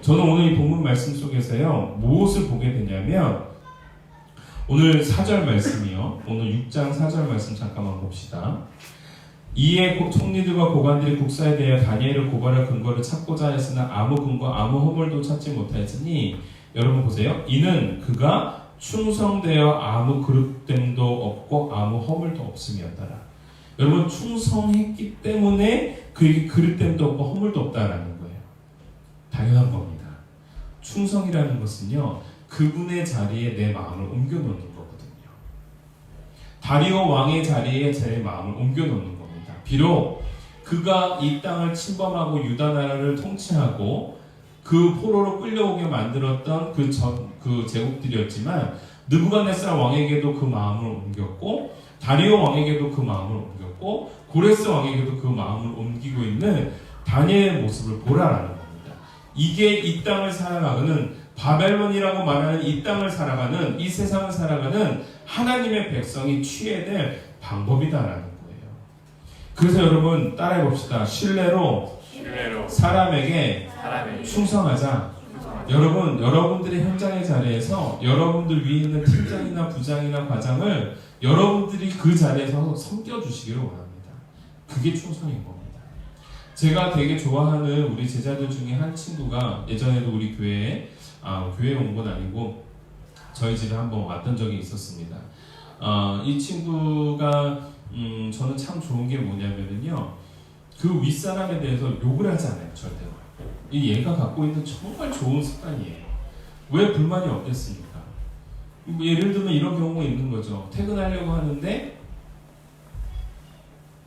저는 오늘 이 본문 말씀 속에서요, 무엇을 보게 되냐면, 오늘 4절 말씀이요, 오늘 6장 4절 말씀 잠깐만 봅시다. 이에 총리들과 고관들이 국사에 대하여 다니엘을 고발할 근거를 찾고자 했으나 아무 근거 아무 허물도 찾지 못하였으니, 여러분 보세요. 이는 그가 충성되어 아무 그릇됨도 없고 아무 허물도 없음이었더라. 여러분, 충성했기 때문에 그에게 그릇됨도 없고 허물도 없다라는 거예요. 당연한 겁니다. 충성이라는 것은요, 그분의 자리에 내 마음을 옮겨놓는 거거든요. 다리오 왕의 자리에 제 마음을 옮겨놓는 겁니다. 비록 그가 이 땅을 침범하고 유다 나라를 통치하고 그 포로로 끌려오게 만들었던 그 제국들이었지만, 느부갓네살 왕에게도 그 마음을 옮겼고, 다리오 왕에게도 그 마음을 옮겼고, 고레스 왕에게도 그 마음을 옮기고 있는 다니엘의 모습을 보라라는 겁니다. 이게 이 땅을 살아가는, 바벨론이라고 말하는 이 땅을 살아가는, 이 세상을 살아가는 하나님의 백성이 취해야 될 방법이다라는 거예요. 그래서 여러분 따라해 봅시다. 신뢰로 사람에게 충성하자. 여러분, 여러분들의 현장의 자리에서 여러분들 위에 있는 팀장이나 부장이나 과장을 여러분들이 그 자리에서 섬겨주시기를 원합니다. 그게 충성인 겁니다. 제가 되게 좋아하는 우리 제자들 중에 한 친구가 예전에도 우리 교회에 온 건 아니고 저희 집에 한번 왔던 적이 있었습니다. 이 친구가 저는 참 좋은 게 뭐냐면요, 그 윗사람에 대해서 욕을 하지 않아요. 절대로. 이 얘가 갖고 있는 정말 좋은 습관이에요. 왜 불만이 없겠습니까? 뭐 예를 들면 이런 경우가 있는 거죠. 퇴근하려고 하는데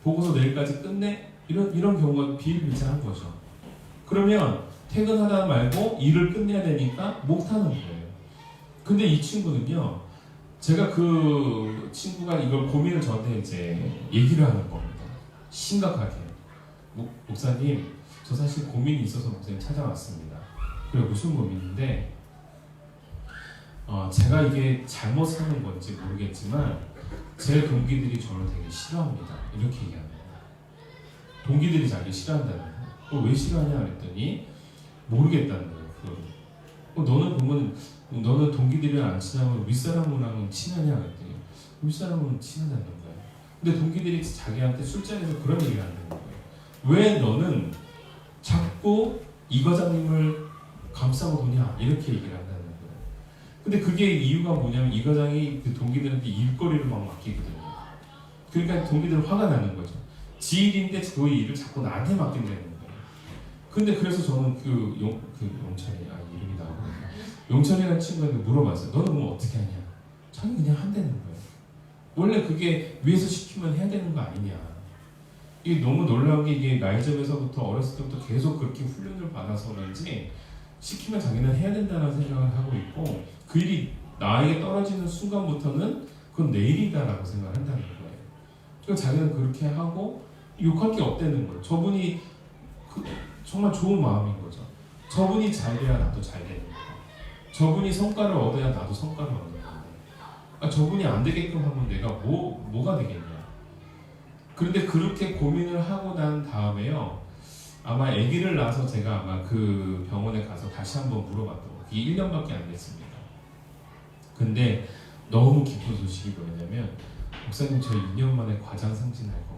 보고서 내일까지 끝내? 이런 경우가 비일비재한 거죠. 그러면 퇴근하다 말고 일을 끝내야 되니까 못하는 거예요. 근데 이 친구는요, 제가 그 친구가 이걸 고민을 저한테 이제 얘기를 하는 겁니다. 심각하게. 목사님, 저 사실 고민이 있어서 목사님 찾아왔습니다. 그래, 무슨 고민인데, 제가 이게 잘못하는 건지 모르겠지만, 제 동기들이 저를 되게 싫어합니다. 이렇게 얘기합니다. 동기들이 자기 싫어한다는 거예요. 왜 싫어하냐 그랬더니, 모르겠다는 거예요. 너는 보면, 너는 동기들이랑 안 친하면 윗사람이랑은 친하냐 그랬더니, 윗사람은 친하다는 거예요. 근데 동기들이 자기한테 술자리에서 그런 얘기를 한다는 거예요. 왜 너는 자꾸 이 과장님을 감싸고 도냐? 이렇게 얘기를 한다는 거예요. 근데 그게 이유가 뭐냐면 이 과장이 그 동기들한테 일거리를 막 맡기거든요. 그러니까 동기들은 화가 나는 거죠. 지 일인데 그 일을 자꾸 나한테 맡긴다는 거예요. 근데 그래서 저는 용철이, 이름이 나오거든요. 용철이라는 친구한테 물어봤어요. 너는 뭐 어떻게 하냐? 자기 그냥 한다는 거예요. 원래 그게 위에서 시키면 해야 되는 거 아니냐. 이게 너무 놀라운 게 이게 나이점에서부터 어렸을 때부터 계속 그렇게 훈련을 받아서 그런지 시키면 자기는 해야 된다는 생각을 하고 있고 그 일이 나에게 떨어지는 순간부터는 그건 내 일이다라고 생각을 한다는 거예요. 그러니까 자기는 그렇게 하고 욕할 게 없다는 거예요. 저분이 정말 좋은 마음인 거죠. 저분이 잘 돼야 나도 잘 되는 거예요. 저분이 성과를 얻어야 나도 성과를 얻는 거예요. 저분이 안 되게끔 하면 내가 뭐가 되겠냐. 그런데 그렇게 고민을 하고 난 다음에요. 아마 아기를 낳아서 제가 아마 그 병원에 가서 다시 한번 물어봤던 그게 1년밖에 안 됐습니다. 근데 너무 기쁜 소식이 뭐냐면 목사님 저 2년 만에 과장 승진할 것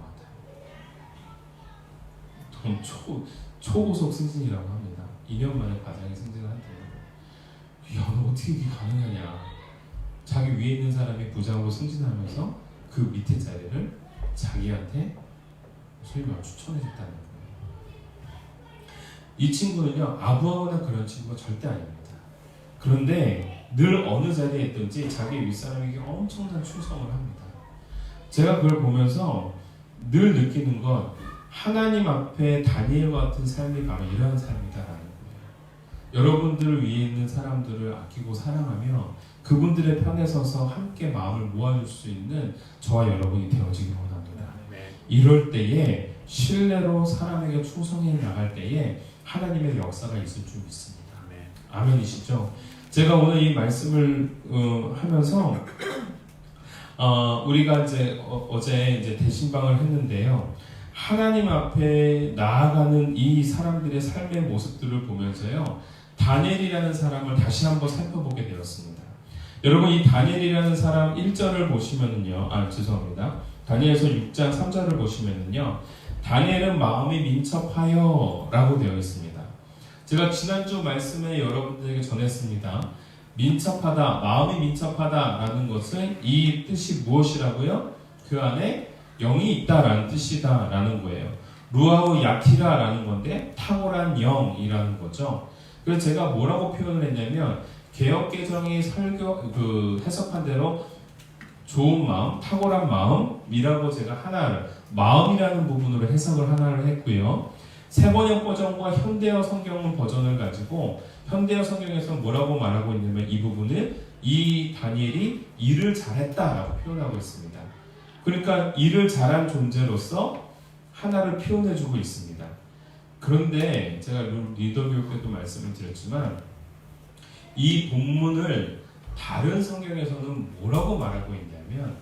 같아요. 초고속 승진이라고 합니다. 2년 만에 과장이 승진을 한다는 거예요. 야, 너 어떻게 이게 가능하냐. 자기 위에 있는 사람이 부장으로 승진하면서 그 밑에 자리를 자기한테 소위 말해 추천해줬다는 거예요. 이 친구는요, 아부하거나 그런 친구가 절대 아닙니다. 그런데 늘 어느 자리에 있든지 자기 윗사람에게 엄청난 충성을 합니다. 제가 그걸 보면서 늘 느끼는 건 하나님 앞에 다니엘과 같은 삶이 바로 이러한 삶이다라는 거예요. 여러분들 위에 있는 사람들을 아끼고 사랑하며 그분들의 편에 서서 함께 마음을 모아줄 수 있는 저와 여러분이 되어지기 원합니다. 이럴 때에 신뢰로 사람에게 충성해 나갈 때에 하나님의 역사가 있을 줄 믿습니다. 아멘이시죠? 제가 오늘 이 말씀을 하면서 우리가 이제 어제 이제 대신방을 했는데요. 하나님 앞에 나아가는 이 사람들의 삶의 모습들을 보면서요. 다니엘이라는 사람을 다시 한번 살펴보게 되었습니다. 여러분 이 다니엘이라는 사람 1절을 보시면은요. 죄송합니다. 다니엘서 6장 3절을 보시면은요. 다니엘은 마음이 민첩하여 라고 되어 있습니다. 제가 지난주 말씀에 여러분들에게 전했습니다. 민첩하다, 마음이 민첩하다 라는 것은 이 뜻이 무엇이라고요? 그 안에 영이 있다라는 뜻이다 라는 거예요. 루아우 야키라 라는 건데 탁월한 영이라는 거죠. 그래서 제가 뭐라고 표현을 했냐면 개역개정이 해석한 대로 좋은 마음, 탁월한 마음이라고 제가 하나를 마음이라는 부분으로 해석을 하나를 했고요. 새번역 버전과 현대어 성경 버전을 가지고 현대어 성경에서 뭐라고 말하고 있냐면 이 부분을 이 다니엘이 일을 잘했다라고 표현하고 있습니다. 그러니까 일을 잘한 존재로서 하나를 표현해주고 있습니다. 그런데 제가 리더 교육 때도 말씀을 드렸지만 이 본문을 다른 성경에서는 뭐라고 말하고 있냐면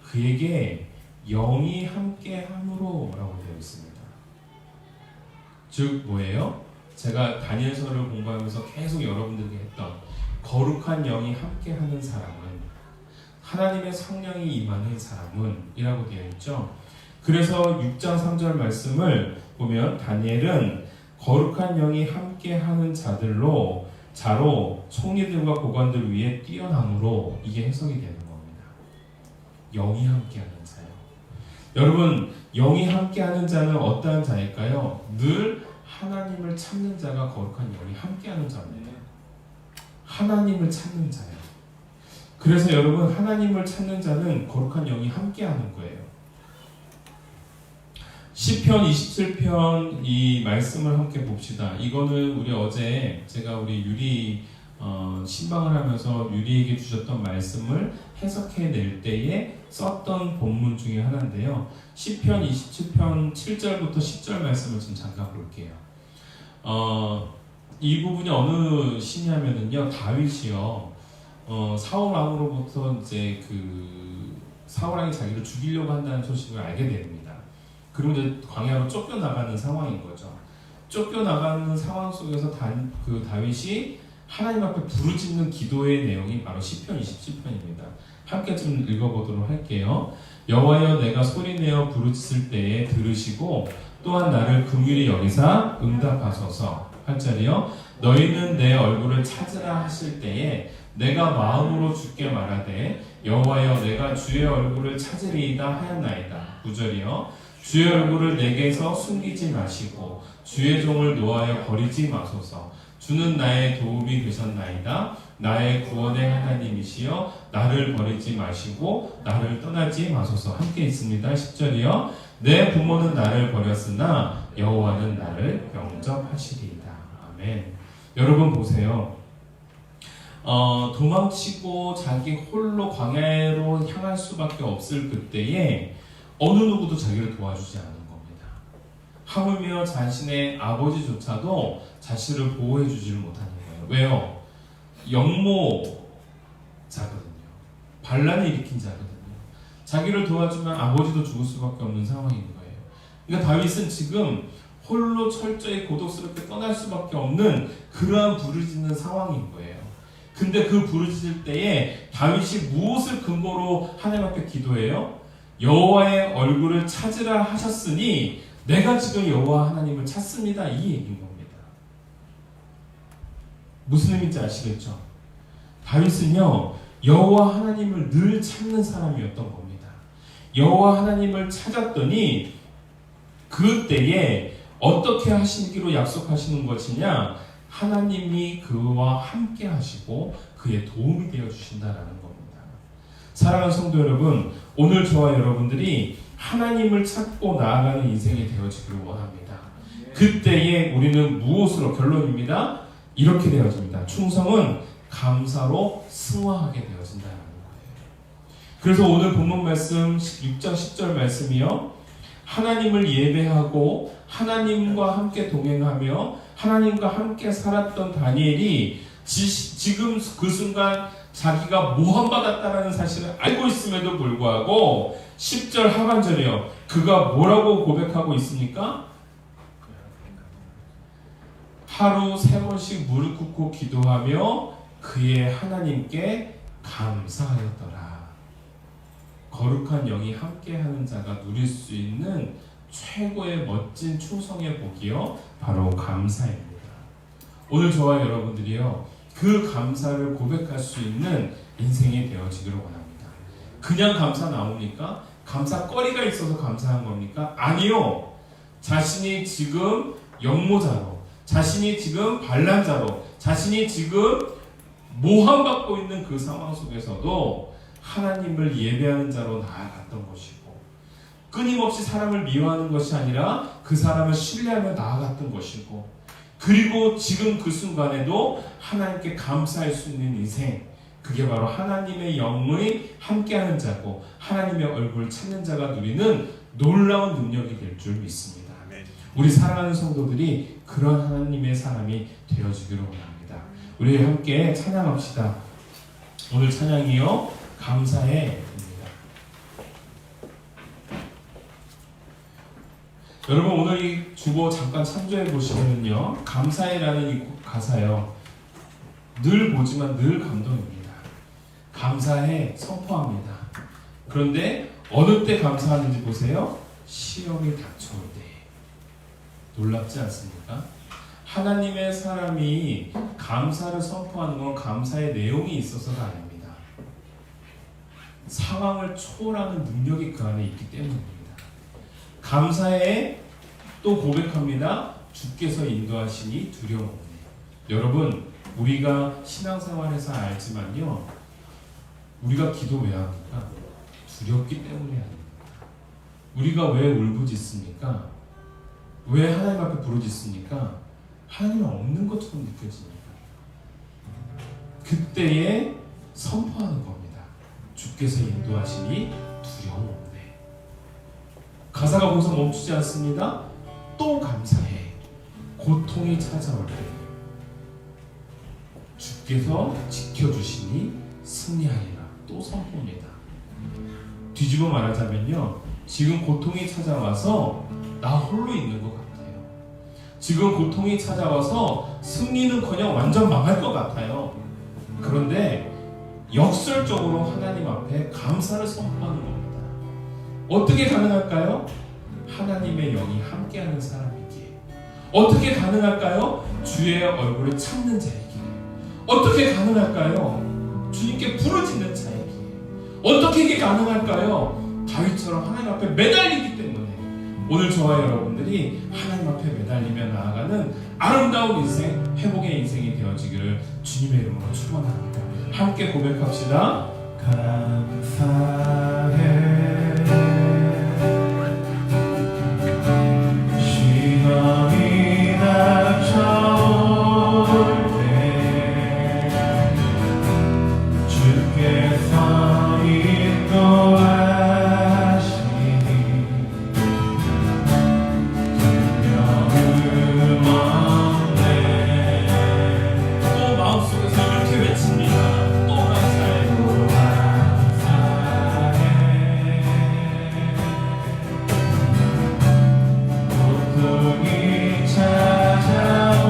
그에게 영이 함께함으로 라고 되어 있습니다. 즉 뭐예요? 제가 다니엘서를 공부하면서 계속 여러분들에게 했던 거룩한 영이 함께하는 사람은 하나님의 성령이 임하는 사람은 이라고 되어 있죠. 그래서 6장 3절 말씀을 보면 다니엘은 거룩한 영이 함께하는 자로 총리들과 고관들 위에 뛰어남으로 이게 해석이 되는 겁니다. 영이 함께하는 자요. 여러분 영이 함께하는 자는 어떠한 자일까요? 늘 하나님을 찾는 자가 거룩한 영이 함께하는 자입니다. 하나님을 찾는 자예요. 그래서 여러분, 하나님을 찾는 자는 거룩한 영이 함께하는 거예요. 시편 27편 이 말씀을 함께 봅시다. 이거는 우리 어제 제가 우리 유리 신방을 하면서 유리에게 주셨던 말씀을 해석해 낼 때에 썼던 본문 중에 하나인데요. 시편 27편 7절부터 10절 말씀을 좀 잠깐 볼게요. 이 부분이 어느 시냐면은요, 다윗이요, 사울 왕으로부터 이제 사울 왕이 자기를 죽이려고 한다는 소식을 알게 됩니다. 그리고 이제 광야로 쫓겨나가는 상황인 거죠. 쫓겨나가는 상황 속에서 다윗이 하나님 앞에 부르짖는 기도의 내용이 바로 시편 27편입니다. 함께 좀 읽어보도록 할게요. 여호와여, 내가 소리내어 부르짖을 때에 들으시고 또한 나를 긍휼히 여기사 응답하소서. 8절이요. 너희는 내 얼굴을 찾으라 하실 때에 내가 마음으로 주께 말하되 여호와여, 내가 주의 얼굴을 찾으리이다 하였나이다. 9절이요. 주의 얼굴을 내게서 숨기지 마시고 주의 종을 노하여 버리지 마소서. 주는 나의 도움이 되셨나이다. 나의 구원의 하나님이시여, 나를 버리지 마시고 나를 떠나지 마소서. 함께 있습니다. 10절이요. 내 부모는 나를 버렸으나 여호와는 나를 영접하시리이다. 아멘. 여러분 보세요. 도망치고 자기 홀로 광야로 향할 수밖에 없을 그때에 어느 누구도 자기를 도와주지 않은 겁니다. 하물며 자신의 아버지조차도 자신을 보호해 주지를 못하는 거예요. 왜요? 영모자거든요. 반란을 일으킨 자거든요. 자기를 도와주면 아버지도 죽을 수밖에 없는 상황인 거예요. 그러니까 다윗은 지금 홀로 철저히 고독스럽게 떠날 수밖에 없는 그러한 부르짖는 상황인 거예요. 근데 그 부르짖을 때에 다윗이 무엇을 근거로 하나님 앞에 기도해요? 여호와의 얼굴을 찾으라 하셨으니 내가 지금 여호와 하나님을 찾습니다. 이 얘기인 겁니다. 무슨 의미인지 아시겠죠? 다윗은요, 여호와 하나님을 늘 찾는 사람이었던 겁니다. 여호와 하나님을 찾았더니 그때에 어떻게 하시기로 약속하시는 것이냐? 하나님이 그와 함께 하시고 그의 도움이 되어 주신다라는 겁니다. 사랑하는 성도 여러분, 오늘 저와 여러분들이 하나님을 찾고 나아가는 인생이 되어지기를 원합니다. 그때에 우리는 무엇으로, 결론입니다, 이렇게 되어집니다. 충성은 감사로 승화하게 되어진다는 거예요. 그래서 오늘 본문 말씀 6장 10절 말씀이요, 하나님을 예배하고 하나님과 함께 동행하며 하나님과 함께 살았던 다니엘이 지금 그 순간 자기가 모함받았다는 사실을 알고 있음에도 불구하고 10절 하반절이요, 그가 뭐라고 고백하고 있습니까? 하루 3번씩 무릎 꿇고 기도하며 그의 하나님께 감사하였더라. 거룩한 영이 함께하는 자가 누릴 수 있는 최고의 멋진 충성의 복이요, 바로 감사입니다. 오늘 저와 여러분들이요, 그 감사를 고백할 수 있는 인생이 되어지기를 원합니다. 그냥 감사 나옵니까? 감사거리가 있어서 감사한 겁니까? 아니요. 자신이 지금 영모자로, 자신이 지금 반란자로, 자신이 지금 모함받고 있는 그 상황 속에서도 하나님을 예배하는 자로 나아갔던 것이고, 끊임없이 사람을 미워하는 것이 아니라 그 사람을 신뢰하며 나아갔던 것이고, 그리고 지금 그 순간에도 하나님께 감사할 수 있는 인생, 그게 바로 하나님의 영의 함께하는 자고 하나님의 얼굴을 찾는 자가 누리는 놀라운 능력이 될 줄 믿습니다. 우리 사랑하는 성도들이 그런 하나님의 사람이 되어지기를 원합니다. 우리 함께 찬양합시다. 오늘 찬양이요, 감사해입니다. 여러분, 오늘 이 주보 잠깐 참조해 보시면요, 감사해라는 이 가사요, 늘 보지만 늘 감동입니다. 감사해 선포합니다. 그런데 어느 때 감사하는지 보세요. 시험이 닥쳐올 때. 놀랍지 않습니까? 하나님의 사람이 감사를 선포하는 건 감사의 내용이 있어서가 아닙니다. 상황을 초월하는 능력이 그 안에 있기 때문입니다. 감사해 또 고백합니다. 주께서 인도하시니 두려움없네. 여러분, 우리가 신앙생활에서 알지만요, 우리가 기도 왜 합니까? 두렵기 때문에 합니다. 우리가 왜 울부짖습니까? 왜 하나님 앞에 부르짖습니까? 하나님은 없는 것처럼 느껴집니다. 그때에 선포하는 겁니다. 주께서 인도하시니 두려움 없네. 가사가 거기서 멈추지 않습니다. 또 감사해. 고통이 찾아올 때 주께서 지켜주시니 승리하리라. 또 선포입니다. 뒤집어 말하자면요, 지금 고통이 찾아와서 나 홀로 있는 것 같아요. 지금 고통이 찾아와서 승리는커녕 완전 망할 것 같아요. 그런데 역설적으로 하나님 앞에 감사를 선포하는 겁니다. 어떻게 가능할까요? 하나님의 영이 함께하는 사람이기에. 어떻게 가능할까요? 주의 얼굴을 찾는 자이기에. 어떻게 가능할까요? 주님께 부르짖는 자이기에. 어떻게 이게 가능할까요? 다윗처럼 하나님 앞에 매달리기 때문에. 오늘 저와 여러분들이 하나님 앞에 매달리며 나아가는 아름다운 인생, 회복의 인생이 되어지기를 주님의 이름으로 축원합니다. 함께 고백합시다. 감사해. 시험이 닥쳐올 때 주께서 인도하시니 두려움 없네. 또 마음속에서 이렇게 외칩니다. 또 감사해. 고통이 찾아올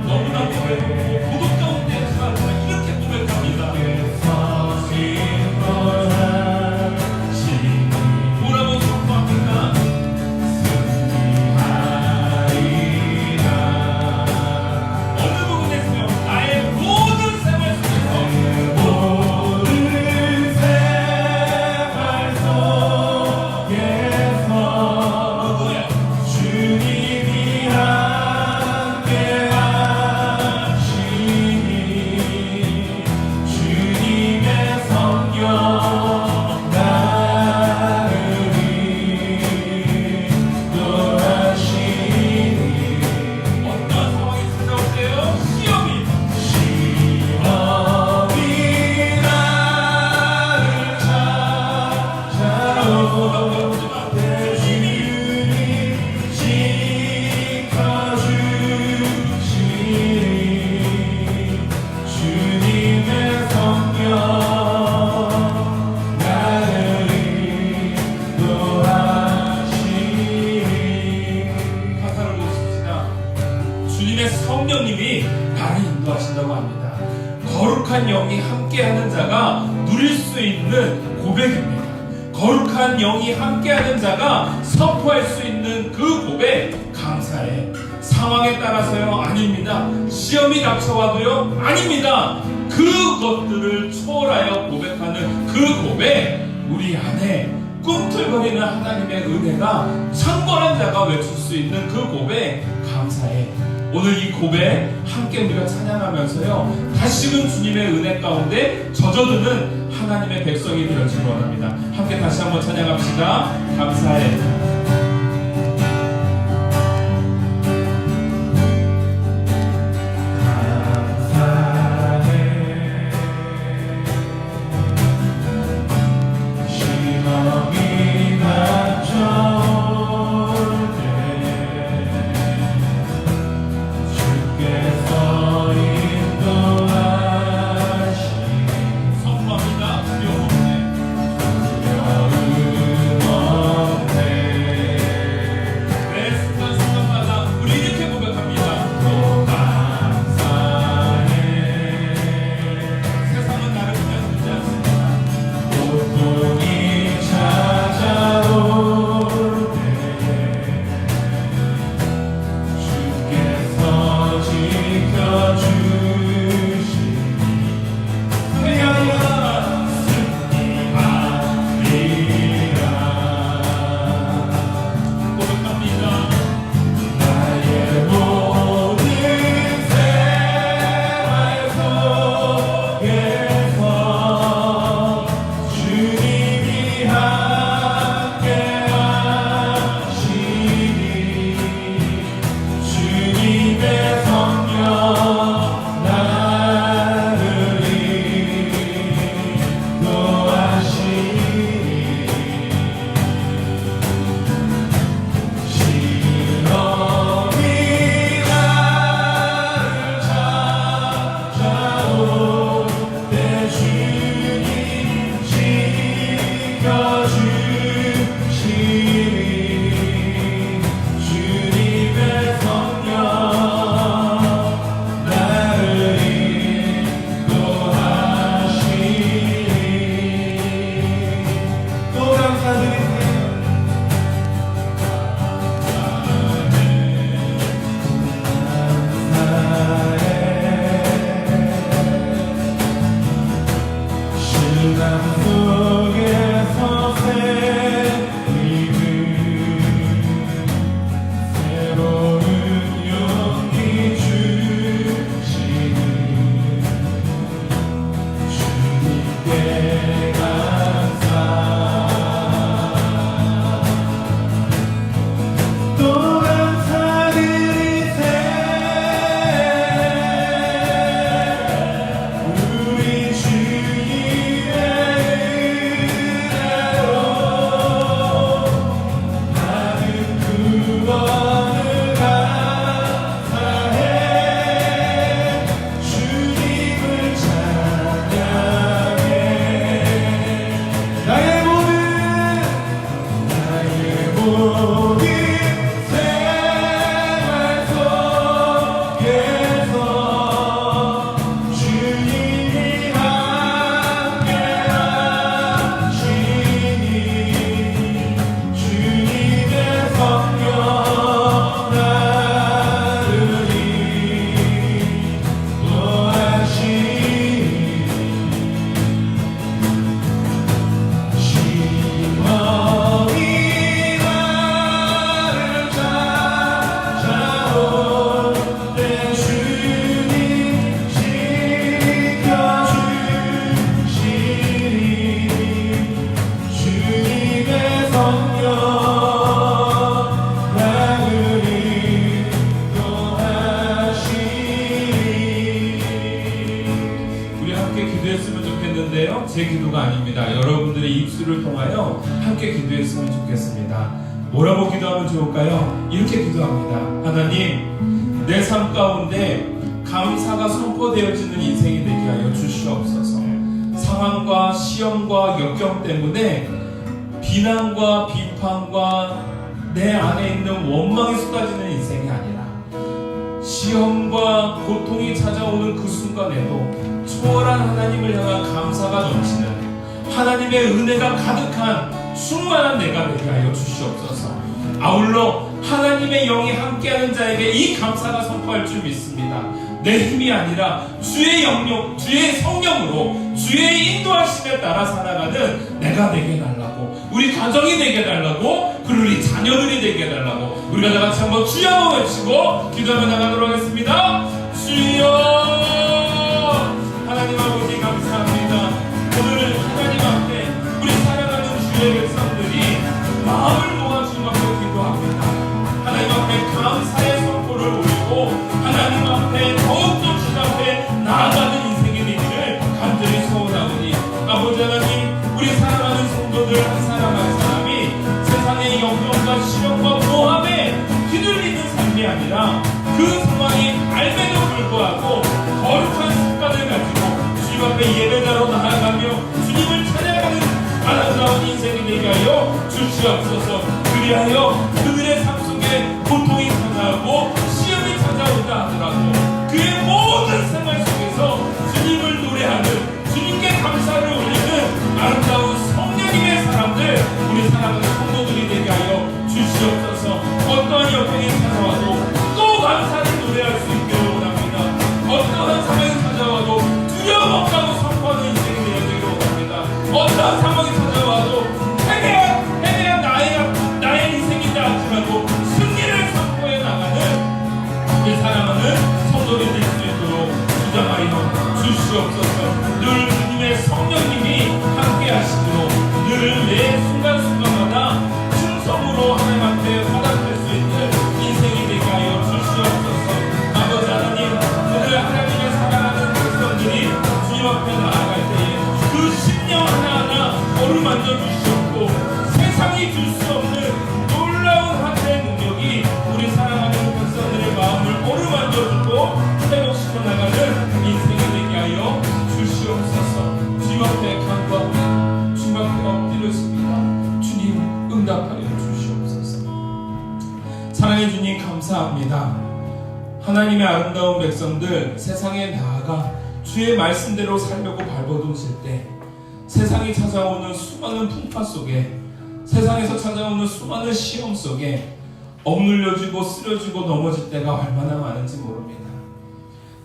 너무나 고백하고 고독 가운데 들어가지만 이렇게 고백합니다. 뭐라고 선포합니까? 어느 부분에서요? 나의 모든 생활 속에서 누구야? 주님이 함께하시니 주님의 성령 나를 인도하시니 어떤 상황이 찾아올 때요? 시험이 나를 찾아오고 주님 지켜주시니 주님의 성령 나를 인도하시니. 가사를 보십시다. 주님의 성령님이 나를 인도하신다고 합니다. 거룩한 영이 함께하는 자가 누릴 수 있는 고백입니다. 거룩한 영이 함께하는 자가 선포할 수 있는 그 고백, 감사해. 상황에 따라서요? 아닙니다. 시험이 닥쳐와도요? 아닙니다. 그것들을 초월하여 고백하는 그 고백, 우리 안에 꿈틀거리는 하나님의 은혜가 창궐한 자가 외칠 수 있는 그 고백, 감사해. 오늘 이 고백 함께 우리가 찬양하면서요, 다시금 주님의 은혜 가운데 젖어드는 하나님의 백성이 되어지기 원합니다. 함께 다시 한번 찬양합시다. 감사해. 시험이 닥쳐올 때 주께서 인도하시니 선포합니다. 두려움 없네. 두려움 없네. 제 기도가 아닙니다. 여러분들의 입술을 통하여 함께 기도했으면 좋겠습니다. 뭐라고 기도하면 좋을까요? 이렇게 기도합니다. 하나님, 내 삶 가운데 감사가 선포되어지는 인생이 되게 하여 주시옵소서. 상황과 시험과 역경 때문에 비난과 비판과 내 안에 있는 원망이 쏟아지는 인생이 아니라 시험과 고통이 찾아오는 그 순간에도 초월한 하나님을 향한 감사가 넘치는 하나님의 은혜가 가득한 충만한 내가 되게 하여 주시옵소서. 아울러 하나님의 영이 함께하는 자에게 이 감사가 선포할 줄 믿습니다. 내 힘이 아니라 주의 영역, 주의 성령으로 주의 인도하심에 따라 살아가는 내가 되게 달라고, 우리 가정이 되게 달라고, 그리고 우리 자녀들이 되게 달라고, 우리가 다 같이 한번 주여 한번 외치고 기도하며 나가도록 하겠습니다. 주여, 하나님 아버지 감사합니다. 오늘 하나님 앞에 우리 사랑하는 주의 백성들이 마음을 모아 주님 앞에 기도합니다. 하나님 앞에 감사의 선포를 올리고 하나님 앞에 더욱더 주님 앞에 나아가는 인생이 되기를 간절히 소원하오니, 아버지 하나님, 우리 사랑하는 성도들 한 사람 한 사람이 세상의 역경과 시련과 모함에 휘둘리는 삶이 아니라 그 상황이 알매도 불구하고 거룩한 습관을 가지고 주님 앞에 예배자로 나아가며 주님을 찬양하는 아름다운 인생이 되게 하여 주시옵소서. 그리하여 그들의 삶 속에 고통이 찾아오고 시험이 찾아온다 하더라도 그의 모든 생활 속에서 주님을 노래하는, 주님께 감사를 올리는 아름다운 성령님의 사람들, 우리 사랑하는 성도들이 되게 하여 주시옵소서. 어떠한 역경이 찾아와도 또 감사를 노래할 수 있기를 원합니다. 어떠한 상황이 찾아와도 두려움 없다고 선포하는 인생이 되어지기를 원합니다. 어떠한 상황이 찾아와도 해내야 나의 인생이다 할지라도 승리를 선포해 나가는 우리 사랑하는 성도들이 될 수 있도록 주장하여 주시옵소서. 늘 주님의 성령님이 함께 하시므로 늘 매 순간순간마다 충성으로 하나님 앞에 화답할 수 있는 인생이 되게 하여 주시옵소서. 아버지 하나님, 오늘 하나님의 사랑하는 백성들이 주님 앞에 나아갈 때에 그 심령 하나하나 어루만져 주시옵고 세상이 줄 수 없는 놀라운 하늘의 능력이 우리 사랑하는 백성들의 마음을 어루만져주고 회복시켜 나가는 인생이 되게 하여 주시옵소서. 주님 앞에 간구하고 주님 앞에 엎드렸습니다. 주님 응답하여 주시옵소서. 사랑해 주님 감사합니다. 하나님의 아름다운 백성들 세상에 나아가 주의 말씀대로 살려고 발버둥칠 때 세상이 찾아오는 수많은 풍파 속에, 세상에서 찾아오는 수많은 시험 속에 억눌려지고 쓰러지고 넘어질 때가 얼마나 많은지 모릅니다.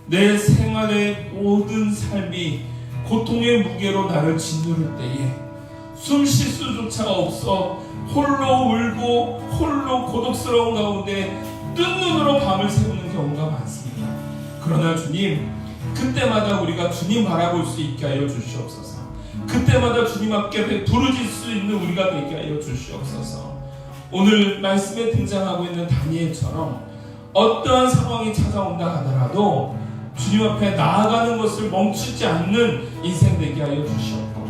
내 생활의 모든 삶이 고통의 무게로 나를 짓누를 때에 숨 쉴 수조차 없어 홀로 울고 홀로 고독스러운 가운데 뜬 눈으로 밤을 새우는 경우가 많습니다. 그러나 주님, 그때마다 우리가 주님 바라볼 수 있게 하여 주시옵소서. 그때마다 주님 앞에 부르짖을 수 있는 우리가 되게 하여 주시옵소서. 오늘 말씀에 등장하고 있는 다니엘처럼 어떠한 상황이 찾아온다 하더라도 주님 앞에 나아가는 것을 멈추지 않는 인생 되게 하여 주시옵고,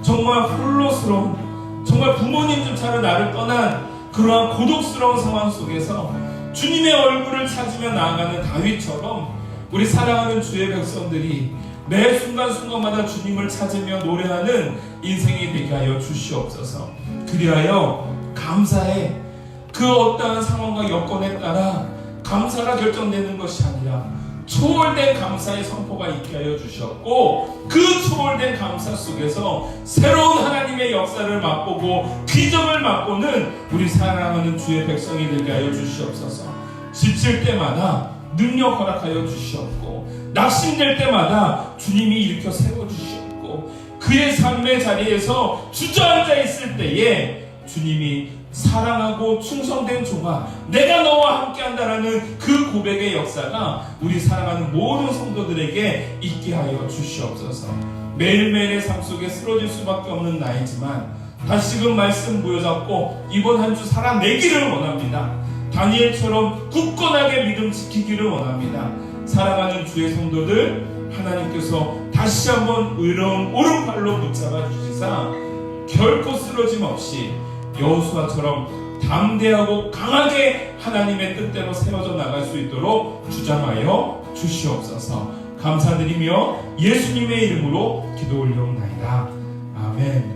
정말 홀로스러운, 정말 부모님조차를 나를 떠난 그러한 고독스러운 상황 속에서 주님의 얼굴을 찾으며 나아가는 다윗처럼 우리 사랑하는 주의 백성들이 매 순간순간마다 주님을 찾으며 노래하는 인생이 되게 하여 주시옵소서. 그리하여 감사해, 그 어떠한 상황과 여건에 따라 감사가 결정되는 것이 아니라 초월된 감사의 선포가 있게 하여 주셨고, 그 초월된 감사 속에서 새로운 하나님의 역사를 맛보고 기적을 맛보는 우리 사랑하는 주의 백성이 되게 하여 주시옵소서. 지칠 때마다 능력 허락하여 주시옵고, 낙심될 때마다 주님이 일으켜 세워주시옵고, 그의 삶의 자리에서 주저앉아 있을 때에 주님이 사랑하고 충성된 종아, 내가 너와 함께한다라는 그 고백의 역사가 우리 사랑하는 모든 성도들에게 있게 하여 주시옵소서. 매일매일의 삶 속에 쓰러질 수밖에 없는 나이지만 다시금 말씀 부여잡고 이번 한 주 살아내기를 원합니다. 다니엘처럼 굳건하게 믿음 지키기를 원합니다. 사랑하는 주의 성도들, 하나님께서 다시 한번 의로운 오른팔로 붙잡아 주시사 결코 쓰러짐 없이 여호수아처럼 담대하고 강하게 하나님의 뜻대로 세워져 나갈 수 있도록 주장하여 주시옵소서. 감사드리며 예수님의 이름으로 기도 올려옵나이다. 아멘.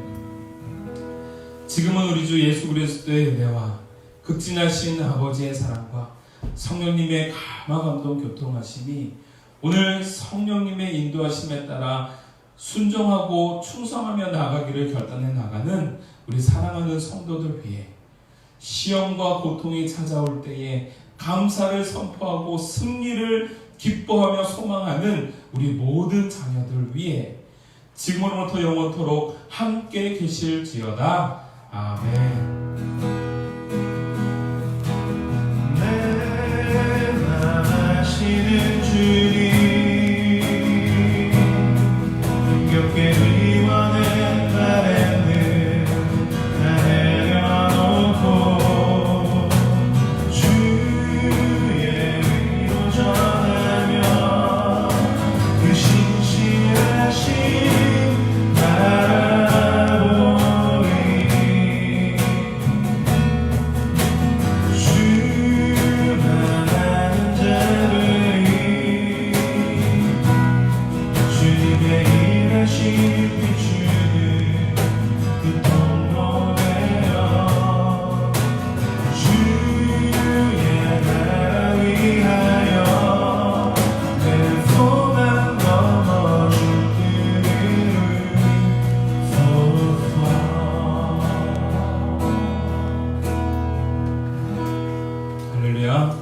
지금은 우리 주 예수 그리스도의 은혜와 극진하신 아버지의 사랑과 성령님의 감화감동 교통하심이 오늘 성령님의 인도하심에 따라 순종하고 충성하며 나아가기를 결단해 나가는 우리 사랑하는 성도들 위해 시험과 고통이 찾아올 때에 감사를 선포하고 승리를 기뻐하며 소망하는 우리 모든 자녀들 위해 지금으로부터 영원토록 함께 계실지어다. 아멘. 내가 마시는 주님 힘겹게 의원의 바람을 다 내려놓고 주의 위로 전하며 그 신실하신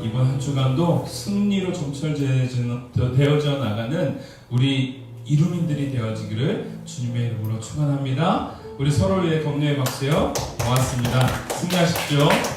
이번 한 주간도 승리로 점철되어져 나가는 우리 이루민들이 되어지기를 주님의 이름으로 축원합니다. 우리 서로를 위해 격려의 박수요. 고맙습니다. 승리하십시오.